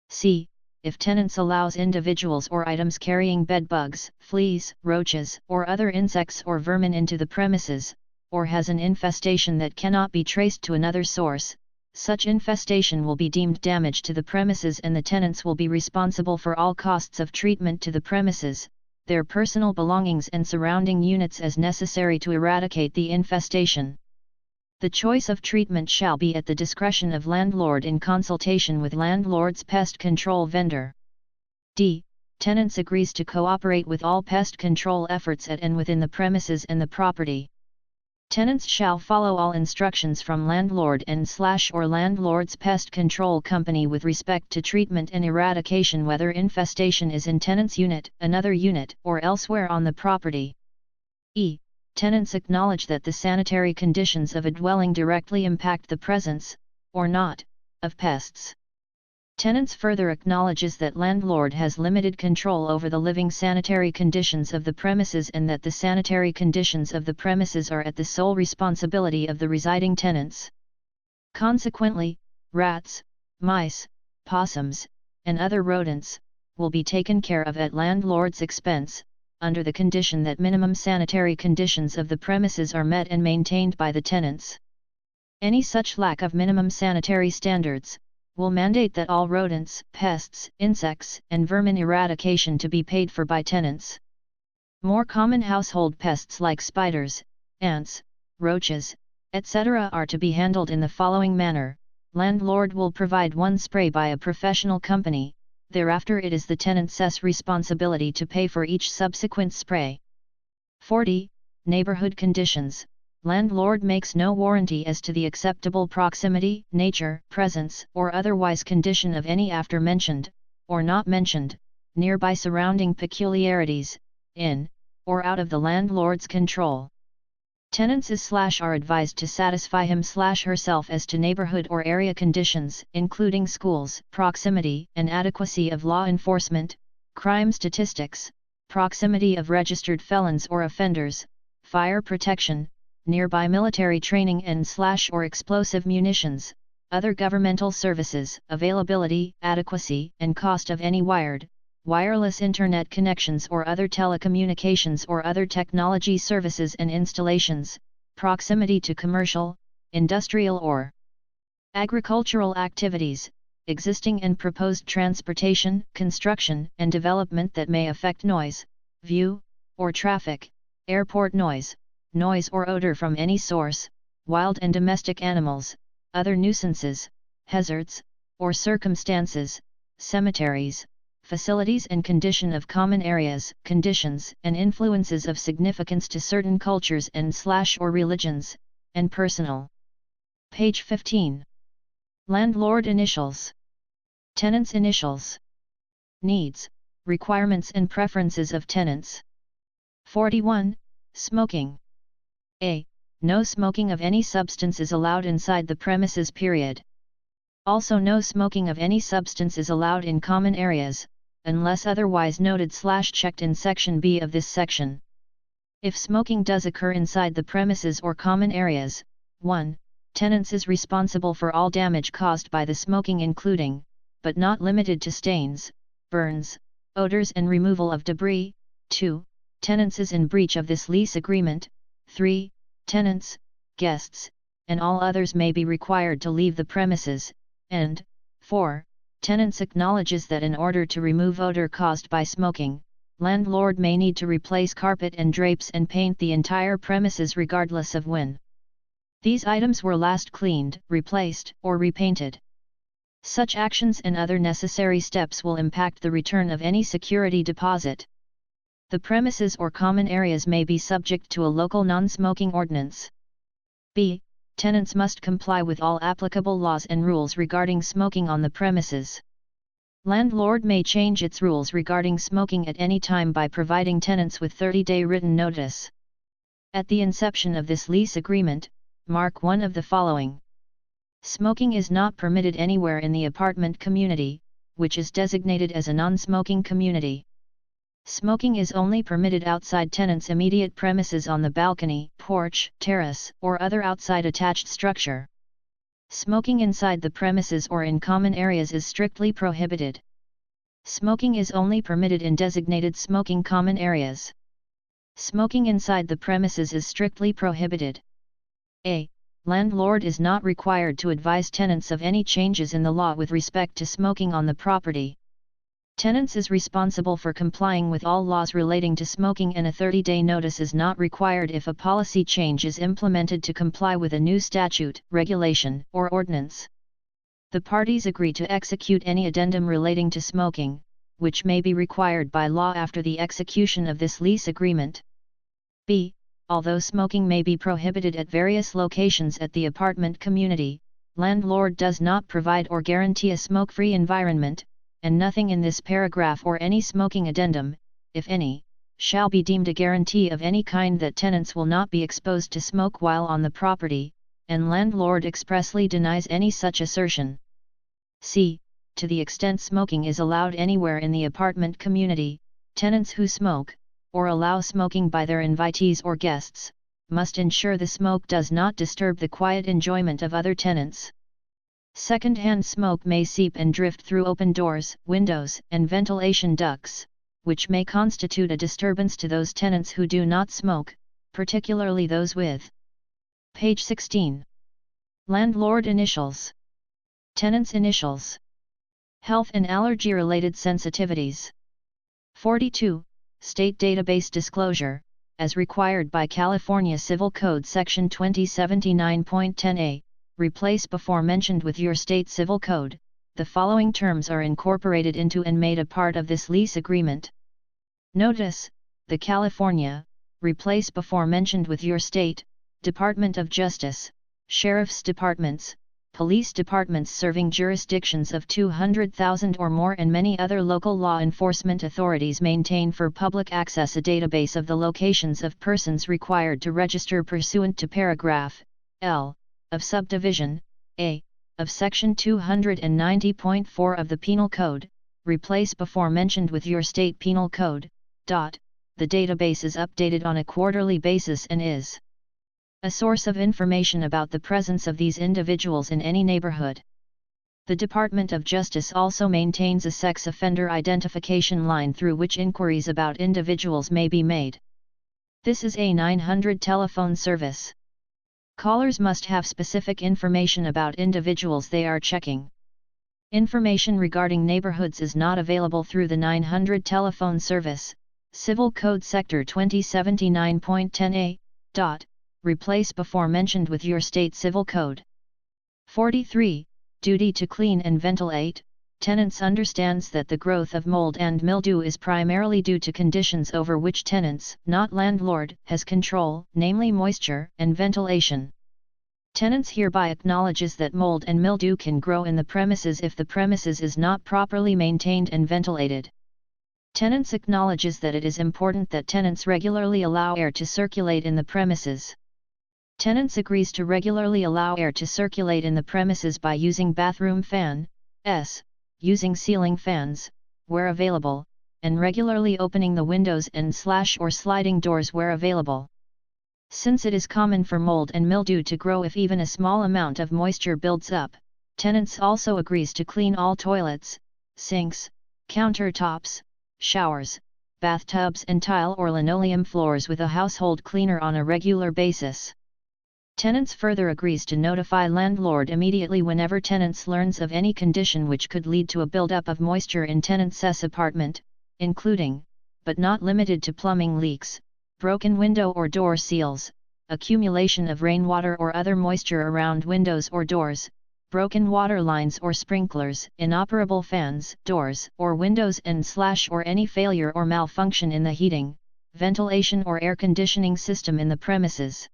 C. If tenants allows individuals or items carrying bed bugs, fleas, roaches, or other insects or vermin into the premises, or has an infestation that cannot be traced to another source, such infestation will be deemed damage to the premises and the tenants will be responsible for all costs of treatment to the premises, their personal belongings and surrounding units as necessary to eradicate the infestation. The choice of treatment shall be at the discretion of landlord in consultation with landlord's pest control vendor. D. Tenants agrees to cooperate with all pest control efforts at and within the premises and the property. Tenants shall follow all instructions from landlord and/or landlord's pest control company with respect to treatment and eradication whether infestation is in tenant's unit, another unit, or elsewhere on the property. E. Tenants acknowledge that the sanitary conditions of a dwelling directly impact the presence, or not, of pests. Tenants further acknowledges that landlord has limited control over the living sanitary conditions of the premises and that the sanitary conditions of the premises are at the sole responsibility of the residing tenants. Consequently, rats, mice, possums, and other rodents, will be taken care of at landlord's expense, under the condition that minimum sanitary conditions of the premises are met and maintained by the tenants. Any such lack of minimum sanitary standards, will mandate that all rodents, pests, insects, and vermin eradication to be paid for by tenants. More common household pests like spiders, ants, roaches, etc. are to be handled in the following manner. Landlord will provide one spray by a professional company, thereafter it is the tenant's responsibility to pay for each subsequent spray. 40. Neighborhood conditions. Landlord makes no warranty as to the acceptable proximity, nature, presence, or otherwise condition of any after-mentioned, or not mentioned, nearby surrounding peculiarities, in, or out of the landlord's control. Tenants are advised to satisfy him/herself as to neighborhood or area conditions, including schools, proximity and adequacy of law enforcement, crime statistics, proximity of registered felons or offenders, fire protection, nearby military training and/or explosive munitions, other governmental services, availability, adequacy, and cost of any wired, wireless internet connections or other telecommunications or other technology services and installations, proximity to commercial, industrial or agricultural activities, existing and proposed transportation, construction, and development that may affect noise, view, or traffic, airport noise, noise or odor from any source, wild and domestic animals, other nuisances, hazards, or circumstances, cemeteries, facilities and condition of common areas, conditions and influences of significance to certain cultures and/or religions, and personal. Page 15. Landlord initials. Tenants initials. Needs, requirements and preferences of tenants. 41. Smoking. A. no smoking of any substance is allowed inside the premises period. Also no smoking of any substance is allowed in common areas, unless otherwise noted/checked in Section B of this section. If smoking does occur inside the premises or common areas, 1. Tenants is responsible for all damage caused by the smoking including, but not limited to stains, burns, odors and removal of debris. 2. Tenants is in breach of this lease agreement. 3. Tenants, guests, and all others may be required to leave the premises, and 4. Tenants acknowledges that in order to remove odor caused by smoking, landlord may need to replace carpet and drapes and paint the entire premises regardless of when these items were last cleaned, replaced, or repainted. Such actions and other necessary steps will impact the return of any security deposit. The premises or common areas may be subject to a local non-smoking ordinance. B. Tenants must comply with all applicable laws and rules regarding smoking on the premises. Landlord may change its rules regarding smoking at any time by providing tenants with 30-day written notice. At the inception of this lease agreement, mark one of the following. Smoking is not permitted anywhere in the apartment community, which is designated as a non-smoking community. Smoking is only permitted outside tenants' immediate premises on the balcony, porch, terrace, or other outside attached structure. Smoking inside the premises or in common areas is strictly prohibited. Smoking is only permitted in designated smoking common areas. Smoking inside the premises is strictly prohibited. A. Landlord is not required to advise tenants of any changes in the law with respect to smoking on the property. Tenants is responsible for complying with all laws relating to smoking and a 30-day notice is not required if a policy change is implemented to comply with a new statute, regulation, or ordinance. The parties agree to execute any addendum relating to smoking, which may be required by law after the execution of this lease agreement. B. Although smoking may be prohibited at various locations at the apartment community, landlord does not provide or guarantee a smoke-free environment, and nothing in this paragraph or any smoking addendum, if any, shall be deemed a guarantee of any kind that tenants will not be exposed to smoke while on the property, and landlord expressly denies any such assertion. C. To the extent smoking is allowed anywhere in the apartment community, tenants who smoke, or allow smoking by their invitees or guests, must ensure the smoke does not disturb the quiet enjoyment of other tenants. Second-hand smoke may seep and drift through open doors, windows, and ventilation ducts, which may constitute a disturbance to those tenants who do not smoke, particularly those with. Page 16. Landlord initials. Tenants' initials. Health and allergy-related sensitivities. 42. State database disclosure, as required by California Civil Code Section 2079.10a. Replace before mentioned with your state civil code. The following terms are incorporated into and made a part of this lease agreement. Notice, the California, replace before mentioned with your state, Department of Justice, Sheriff's Departments, Police Departments serving jurisdictions of 200,000 or more and many other local law enforcement authorities maintain for public access a database of the locations of persons required to register pursuant to paragraph L. of subdivision A. of Section 290.4 of the Penal Code, replace before mentioned with your state penal code. The database is updated on a quarterly basis and is a source of information about the presence of these individuals in any neighborhood. The Department of Justice also maintains a sex offender identification line through which inquiries about individuals may be made. This is a 900 telephone service. Callers must have specific information about individuals they are checking. Information regarding neighborhoods is not available through the 900 telephone service. Civil Code Sector 2079.10a. Replace before mentioned with your state civil code. 43. Duty to clean and ventilate. Tenants understands that the growth of mold and mildew is primarily due to conditions over which tenants, not landlord, has control, namely moisture and ventilation. Tenants hereby acknowledges that mold and mildew can grow in the premises if the premises is not properly maintained and ventilated. Tenants acknowledges that it is important that tenants regularly allow air to circulate in the premises. Tenants agrees to regularly allow air to circulate in the premises by using bathroom fan, using ceiling fans, where available, and regularly opening the windows and/or sliding doors where available. Since it is common for mold and mildew to grow if even a small amount of moisture builds up, tenants also agrees to clean all toilets, sinks, countertops, showers, bathtubs and tile or linoleum floors with a household cleaner on a regular basis. Tenants further agrees to notify landlord immediately whenever tenants learns of any condition which could lead to a buildup of moisture in tenant's apartment, including, but not limited to plumbing leaks, broken window or door seals, accumulation of rainwater or other moisture around windows or doors, broken water lines or sprinklers, inoperable fans, doors or windows and/or any failure or malfunction in the heating, ventilation or air conditioning system in the premises.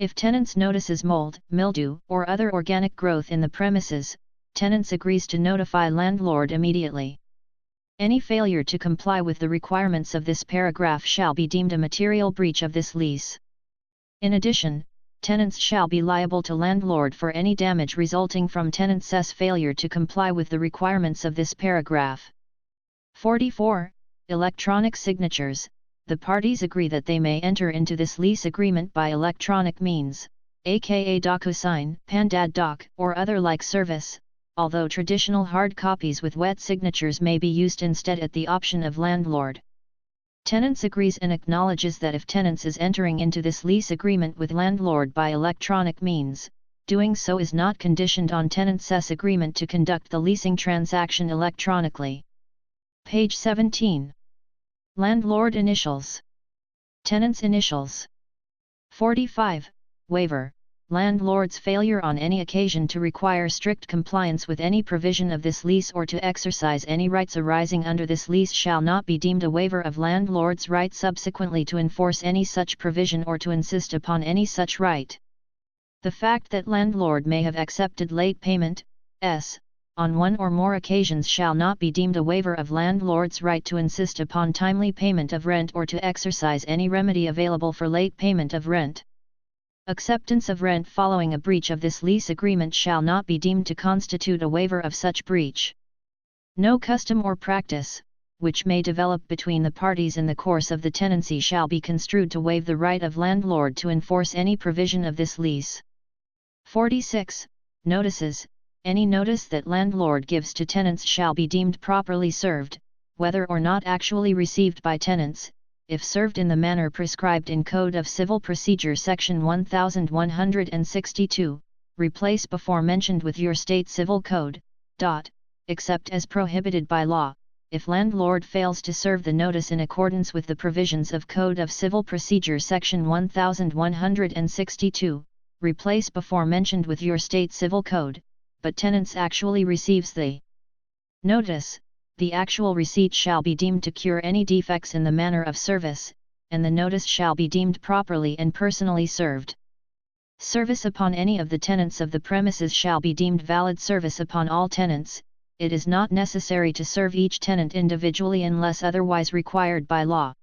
If tenants notices mold, mildew, or other organic growth in the premises, tenants agrees to notify landlord immediately. Any failure to comply with the requirements of this paragraph shall be deemed a material breach of this lease. In addition, tenants shall be liable to landlord for any damage resulting from tenant's failure to comply with the requirements of this paragraph. 44. Electronic signatures. The parties agree that they may enter into this lease agreement by electronic means, aka DocuSign, PanDad or other like service, although traditional hard copies with wet signatures may be used instead at the option of landlord. Tenants agrees and acknowledges that if tenants is entering into this lease agreement with landlord by electronic means, doing so is not conditioned on tenant's agreement to conduct the leasing transaction electronically. Page 17. Landlord initials. Tenant's initials. 45. Waiver. Landlord's failure on any occasion to require strict compliance with any provision of this lease or to exercise any rights arising under this lease shall not be deemed a waiver of landlord's right subsequently to enforce any such provision or to insist upon any such right. The fact that landlord may have accepted late payment, on one or more occasions shall not be deemed a waiver of landlord's right to insist upon timely payment of rent or to exercise any remedy available for late payment of rent. Acceptance of rent following a breach of this lease agreement shall not be deemed to constitute a waiver of such breach. No custom or practice, which may develop between the parties in the course of the tenancy shall be construed to waive the right of landlord to enforce any provision of this lease. 46. Notices. Any notice that landlord gives to tenants shall be deemed properly served, whether or not actually received by tenants, if served in the manner prescribed in Code of Civil Procedure Section 1162, replace before mentioned with your state civil code, except as prohibited by law, if landlord fails to serve the notice in accordance with the provisions of Code of Civil Procedure Section 1162, replace before mentioned with your state civil code, but tenants actually receives the notice, the actual receipt shall be deemed to cure any defects in the manner of service, and the notice shall be deemed properly and personally served. Service upon any of the tenants of the premises shall be deemed valid service upon all tenants. It is not necessary to serve each tenant individually unless otherwise required by law.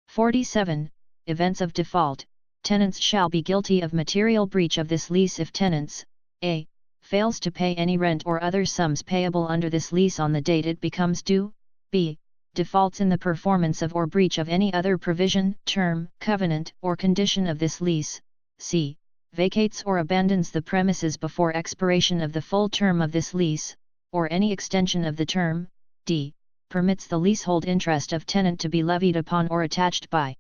47. Events of default. Tenants shall be guilty of material breach of this lease if tenants, a. fails to pay any rent or other sums payable under this lease on the date it becomes due, b. defaults in the performance of or breach of any other provision, term, covenant, or condition of this lease, c. vacates or abandons the premises before expiration of the full term of this lease, or any extension of the term, d. permits the leasehold interest of tenant to be levied upon or attached by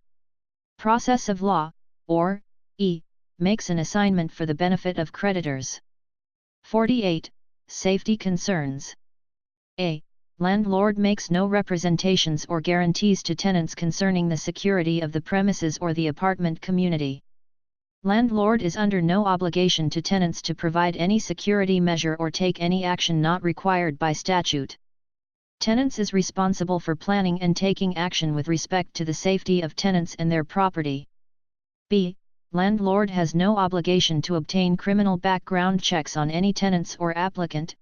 process of law, or e. makes an assignment for the benefit of creditors. 48. Safety concerns. A. Landlord makes no representations or guarantees to tenants concerning the security of the premises or the apartment community. Landlord is under no obligation to tenants to provide any security measure or take any action not required by statute. Tenants is responsible for planning and taking action with respect to the safety of tenants and their property. B. Landlord has no obligation to obtain criminal background checks on any tenants or applicant,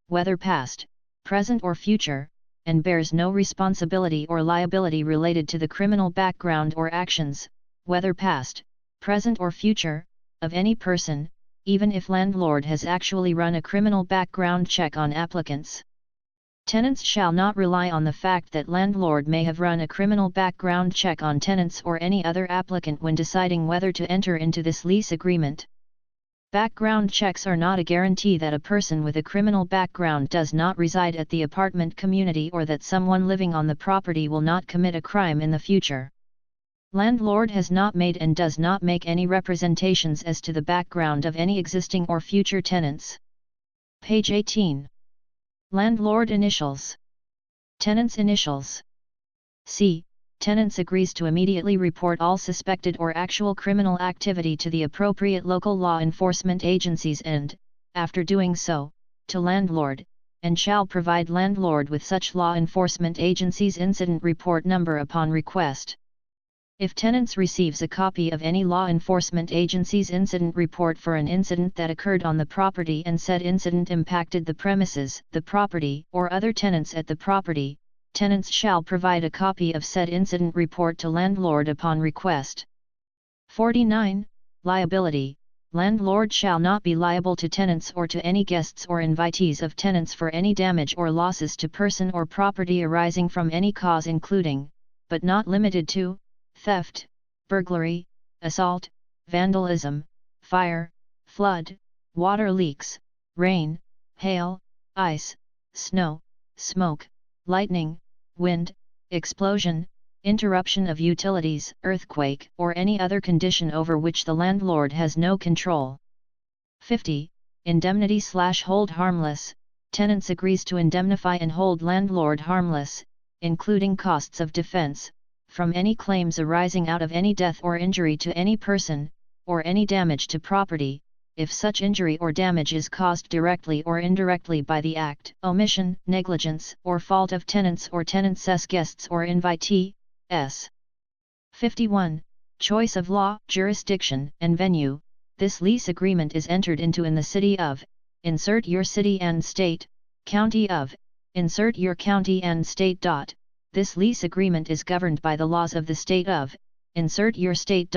whether past, present or future, and bears no responsibility or liability related to the criminal background or actions, whether past, present or future, of any person, even if landlord has actually run a criminal background check on applicants. Tenants shall not rely on the fact that landlord may have run a criminal background check on tenants or any other applicant when deciding whether to enter into this lease agreement. Background checks are not a guarantee that a person with a criminal background does not reside at the apartment community or that someone living on the property will not commit a crime in the future. Landlord has not made and does not make any representations as to the background of any existing or future tenants. Page 18. Landlord initials. Tenant's initials. C. Tenants agrees to immediately report all suspected or actual criminal activity to the appropriate local law enforcement agencies and, after doing so, to landlord, and shall provide landlord with such law enforcement agency's incident report number upon request. If tenants receives a copy of any law enforcement agency's incident report for an incident that occurred on the property and said incident impacted the premises, the property, or other tenants at the property, tenants shall provide a copy of said incident report to landlord upon request. 49. Liability. Landlord shall not be liable to tenants or to any guests or invitees of tenants for any damage or losses to person or property arising from any cause including, but not limited to, theft, burglary, assault, vandalism, fire, flood, water leaks, rain, hail, ice, snow, smoke, lightning, wind, explosion, interruption of utilities, earthquake, or any other condition over which the landlord has no control. 50. Indemnity/hold harmless. Tenants agrees to indemnify and hold landlord harmless, including costs of defense, from any claims arising out of any death or injury to any person, or any damage to property, if such injury or damage is caused directly or indirectly by the act, omission, negligence, or fault of tenants or tenants' guests or invitees. 51. Choice of law, jurisdiction, and venue. This lease agreement is entered into in the city of, insert your city and state, county of, insert your county and state. This lease agreement is governed by the laws of the state of, insert your state.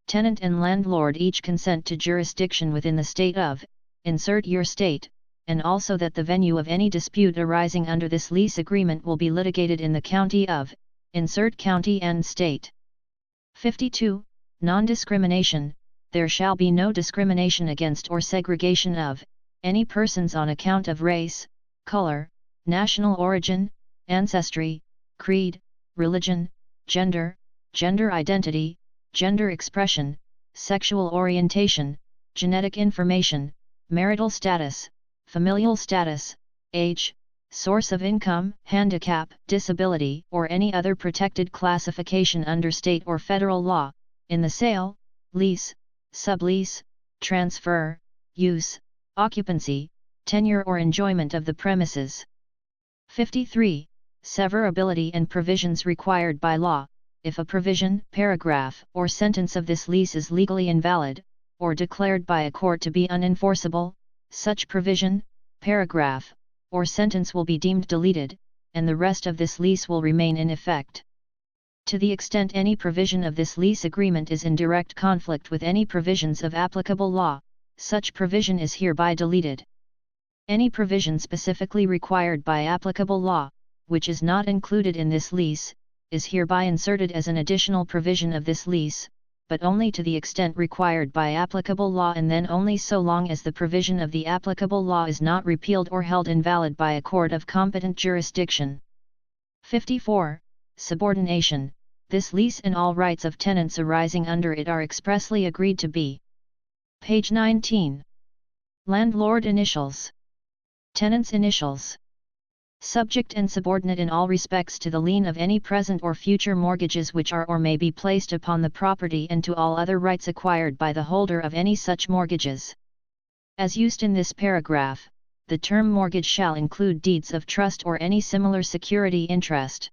Tenant and landlord each consent to jurisdiction within the state of, insert your state, and also that the venue of any dispute arising under this lease agreement will be litigated in the county of, insert county and state. 52. Non-discrimination. There shall be no discrimination against or segregation of any persons on account of race, color, national origin, ancestry, creed, religion, gender, gender identity, gender expression, sexual orientation, genetic information, marital status, familial status, age, source of income, handicap, disability, or any other protected classification under state or federal law, in the sale, lease, sublease, transfer, use, occupancy, tenure or enjoyment of the premises. 53. Severability and provisions required by law. If a provision, paragraph, or sentence of this lease is legally invalid, or declared by a court to be unenforceable, such provision, paragraph, or sentence will be deemed deleted, and the rest of this lease will remain in effect. To the extent any provision of this lease agreement is in direct conflict with any provisions of applicable law, such provision is hereby deleted. Any provision specifically required by applicable law, which is not included in this lease, is hereby inserted as an additional provision of this lease, but only to the extent required by applicable law and then only so long as the provision of the applicable law is not repealed or held invalid by a court of competent jurisdiction. 54. Subordination. This lease and all rights of tenants arising under it are expressly agreed to be. Page 19. Landlord initials. Tenant's initials. Subject and subordinate in all respects to the lien of any present or future mortgages which are or may be placed upon the property and to all other rights acquired by the holder of any such mortgages. As used in this paragraph, the term mortgage shall include deeds of trust or any similar security interest.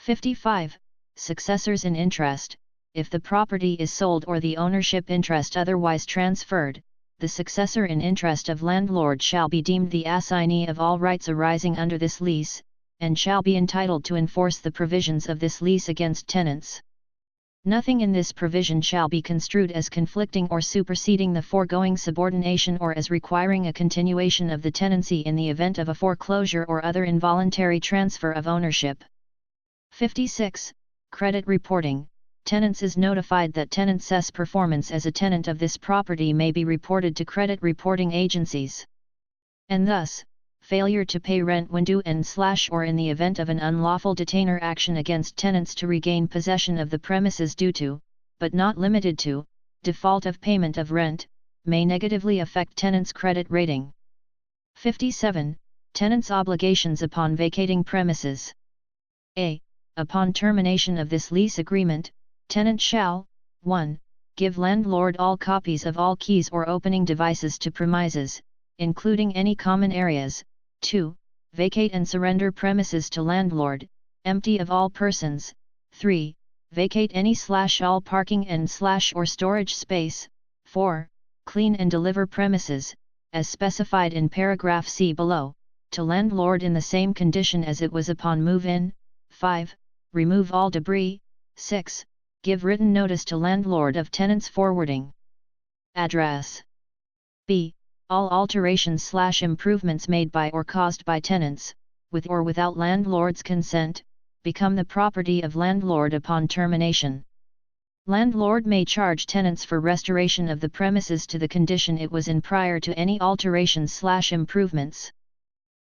55. Successors in interest. If the property is sold or the ownership interest otherwise transferred, the successor in interest of landlord shall be deemed the assignee of all rights arising under this lease, and shall be entitled to enforce the provisions of this lease against tenants. Nothing in this provision shall be construed as conflicting or superseding the foregoing subordination or as requiring a continuation of the tenancy in the event of a foreclosure or other involuntary transfer of ownership. 56. Credit reporting. Tenants is notified that tenant's performance as a tenant of this property may be reported to credit reporting agencies. And thus, failure to pay rent when due and/or in the event of an unlawful detainer action against tenants to regain possession of the premises due to, but not limited to, default of payment of rent, may negatively affect tenants' credit rating. 57. Tenants' obligations upon vacating premises. A. Upon termination of this lease agreement, tenant shall, 1. Give landlord all copies of all keys or opening devices to premises, including any common areas. 2. Vacate and surrender premises to landlord, empty of all persons. 3. Vacate any/all parking and/or storage space. 4. Clean and deliver premises, as specified in paragraph C below, to landlord in the same condition as it was upon move-in. 5. Remove all debris. 6. Give written notice to landlord of tenant's forwarding address. B. All alterations/improvements made by or caused by tenants, with or without landlord's consent, become the property of landlord upon termination. Landlord may charge tenants for restoration of the premises to the condition it was in prior to any alterations/improvements.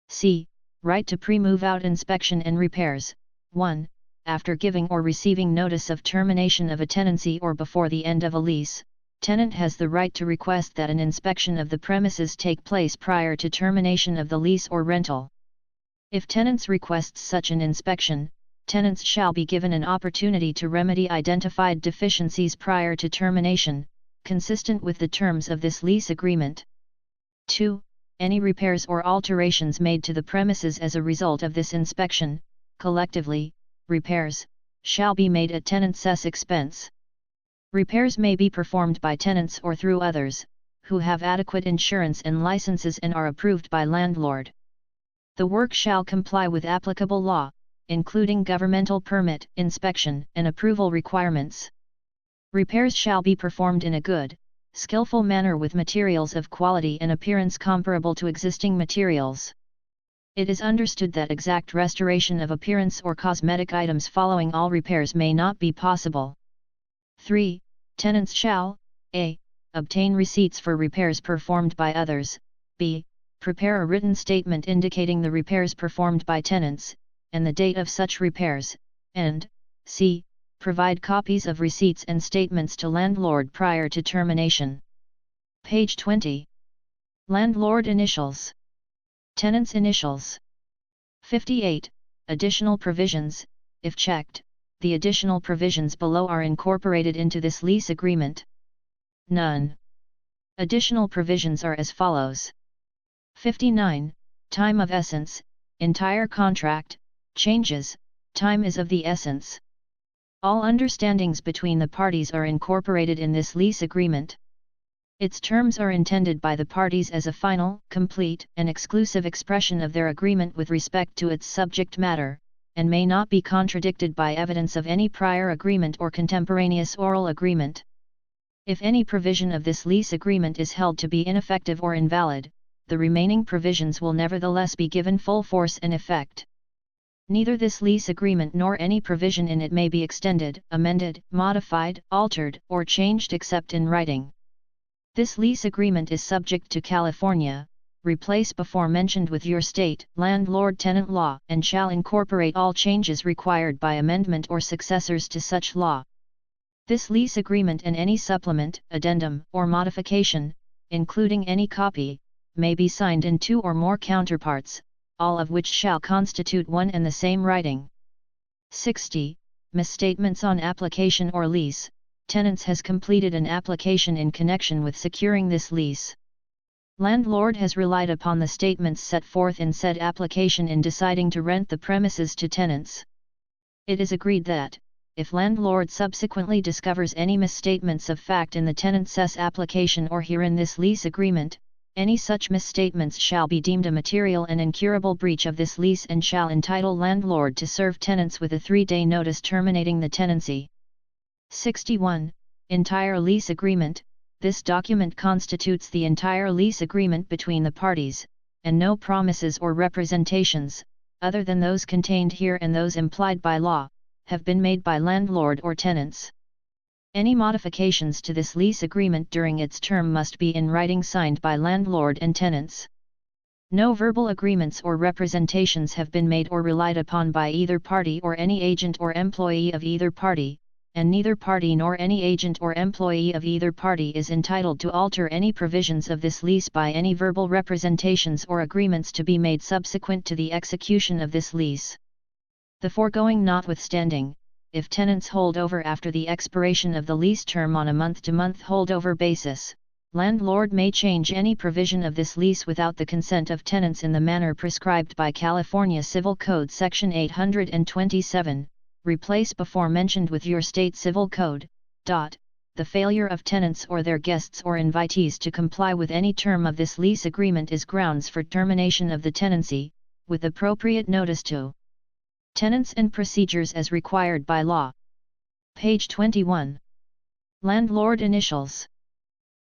C. Right to pre-move-out inspection and repairs. 1. After giving or receiving notice of termination of a tenancy or before the end of a lease, tenant has the right to request that an inspection of the premises take place prior to termination of the lease or rental. If tenants requests such an inspection, tenants shall be given an opportunity to remedy identified deficiencies prior to termination, consistent with the terms of this lease agreement. 2. Any repairs or alterations made to the premises as a result of this inspection, collectively, repairs, shall be made at tenant's expense. Repairs may be performed by tenants or through others, who have adequate insurance and licenses and are approved by landlord. The work shall comply with applicable law, including governmental permit, inspection, and approval requirements. Repairs shall be performed in a good, skillful manner with materials of quality and appearance comparable to existing materials. It is understood that exact restoration of appearance or cosmetic items following all repairs may not be possible. 3. Tenants shall, a. Obtain receipts for repairs performed by others, b. Prepare a written statement indicating the repairs performed by tenants, and the date of such repairs, and c. Provide copies of receipts and statements to landlord prior to termination. Page 20. Landlord initials. Tenants' initials. 58. Additional provisions. If checked, the additional provisions below are incorporated into this lease agreement. None. Additional provisions are as follows. 59. Time of essence. Entire contract, changes, time is of the essence. All understandings between the parties are incorporated in this lease agreement. Its terms are intended by the parties as a final, complete, and exclusive expression of their agreement with respect to its subject matter, and may not be contradicted by evidence of any prior agreement or contemporaneous oral agreement. If any provision of this lease agreement is held to be ineffective or invalid, the remaining provisions will nevertheless be given full force and effect. Neither this lease agreement nor any provision in it may be extended, amended, modified, altered, or changed except in writing. This lease agreement is subject to California, replace before mentioned with your state, landlord-tenant law, and shall incorporate all changes required by amendment or successors to such law. This lease agreement and any supplement, addendum, or modification, including any copy, may be signed in two or more counterparts, all of which shall constitute one and the same writing. 60. Misstatements on application or lease. Tenants has completed an application in connection with securing this lease. Landlord has relied upon the statements set forth in said application in deciding to rent the premises to tenants. It is agreed that, if landlord subsequently discovers any misstatements of fact in the tenant's application or herein this lease agreement, any such misstatements shall be deemed a material and incurable breach of this lease and shall entitle landlord to serve tenants with a 3-day notice terminating the tenancy. 61. Entire lease agreement. This document constitutes the entire lease agreement between the parties, and no promises or representations, other than those contained here and those implied by law, have been made by landlord or tenants. Any modifications to this lease agreement during its term must be in writing signed by landlord and tenants. No verbal agreements or representations have been made or relied upon by either party or any agent or employee of either party, and neither party nor any agent or employee of either party is entitled to alter any provisions of this lease by any verbal representations or agreements to be made subsequent to the execution of this lease. The foregoing notwithstanding, if tenants hold over after the expiration of the lease term on a month-to-month holdover basis, landlord may change any provision of this lease without the consent of tenants in the manner prescribed by California Civil Code Section 827, replace before mentioned with your state civil code. The failure of tenants or their guests or invitees to comply with any term of this lease agreement is grounds for termination of the tenancy, with appropriate notice to tenants and procedures as required by law. Page 21. Landlord initials.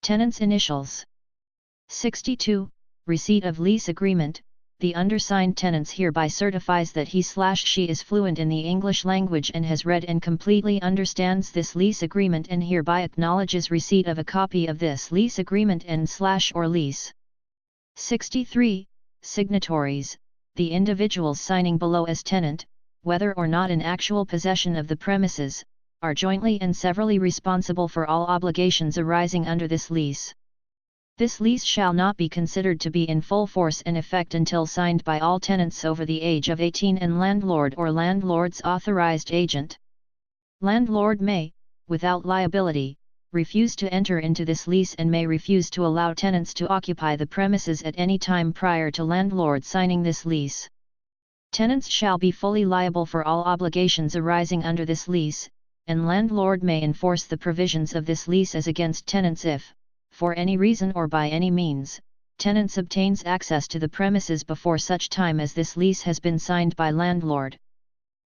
Tenants initials. 62. Receipt of lease agreement. The undersigned tenants hereby certifies that he/she is fluent in the English language and has read and completely understands this lease agreement and hereby acknowledges receipt of a copy of this lease agreement and/or lease. 63. Signatories. The individuals signing below as tenant, whether or not in actual possession of the premises, are jointly and severally responsible for all obligations arising under this lease. This lease shall not be considered to be in full force and effect until signed by all tenants over the age of 18 and landlord or landlord's authorized agent. Landlord may, without liability, refuse to enter into this lease and may refuse to allow tenants to occupy the premises at any time prior to landlord signing this lease. Tenants shall be fully liable for all obligations arising under this lease, and landlord may enforce the provisions of this lease as against tenants if, for any reason or by any means, tenants obtains access to the premises before such time as this lease has been signed by landlord.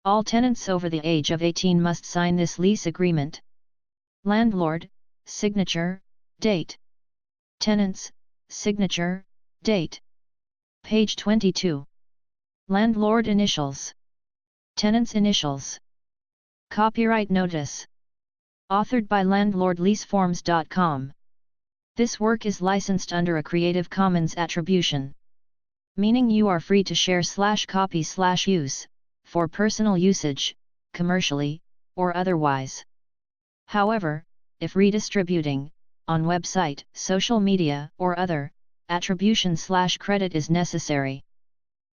All tenants over the age of 18 must sign this lease agreement. Landlord, signature, date. Tenants, signature, date. Page 22. Landlord initials. Tenants initials. Copyright notice. Authored by landlordleaseforms.com. This work is licensed under a Creative Commons Attribution, meaning you are free to share/copy/use, for personal usage, commercially, or otherwise. However, if redistributing, on website, social media, or other, attribution/credit is necessary,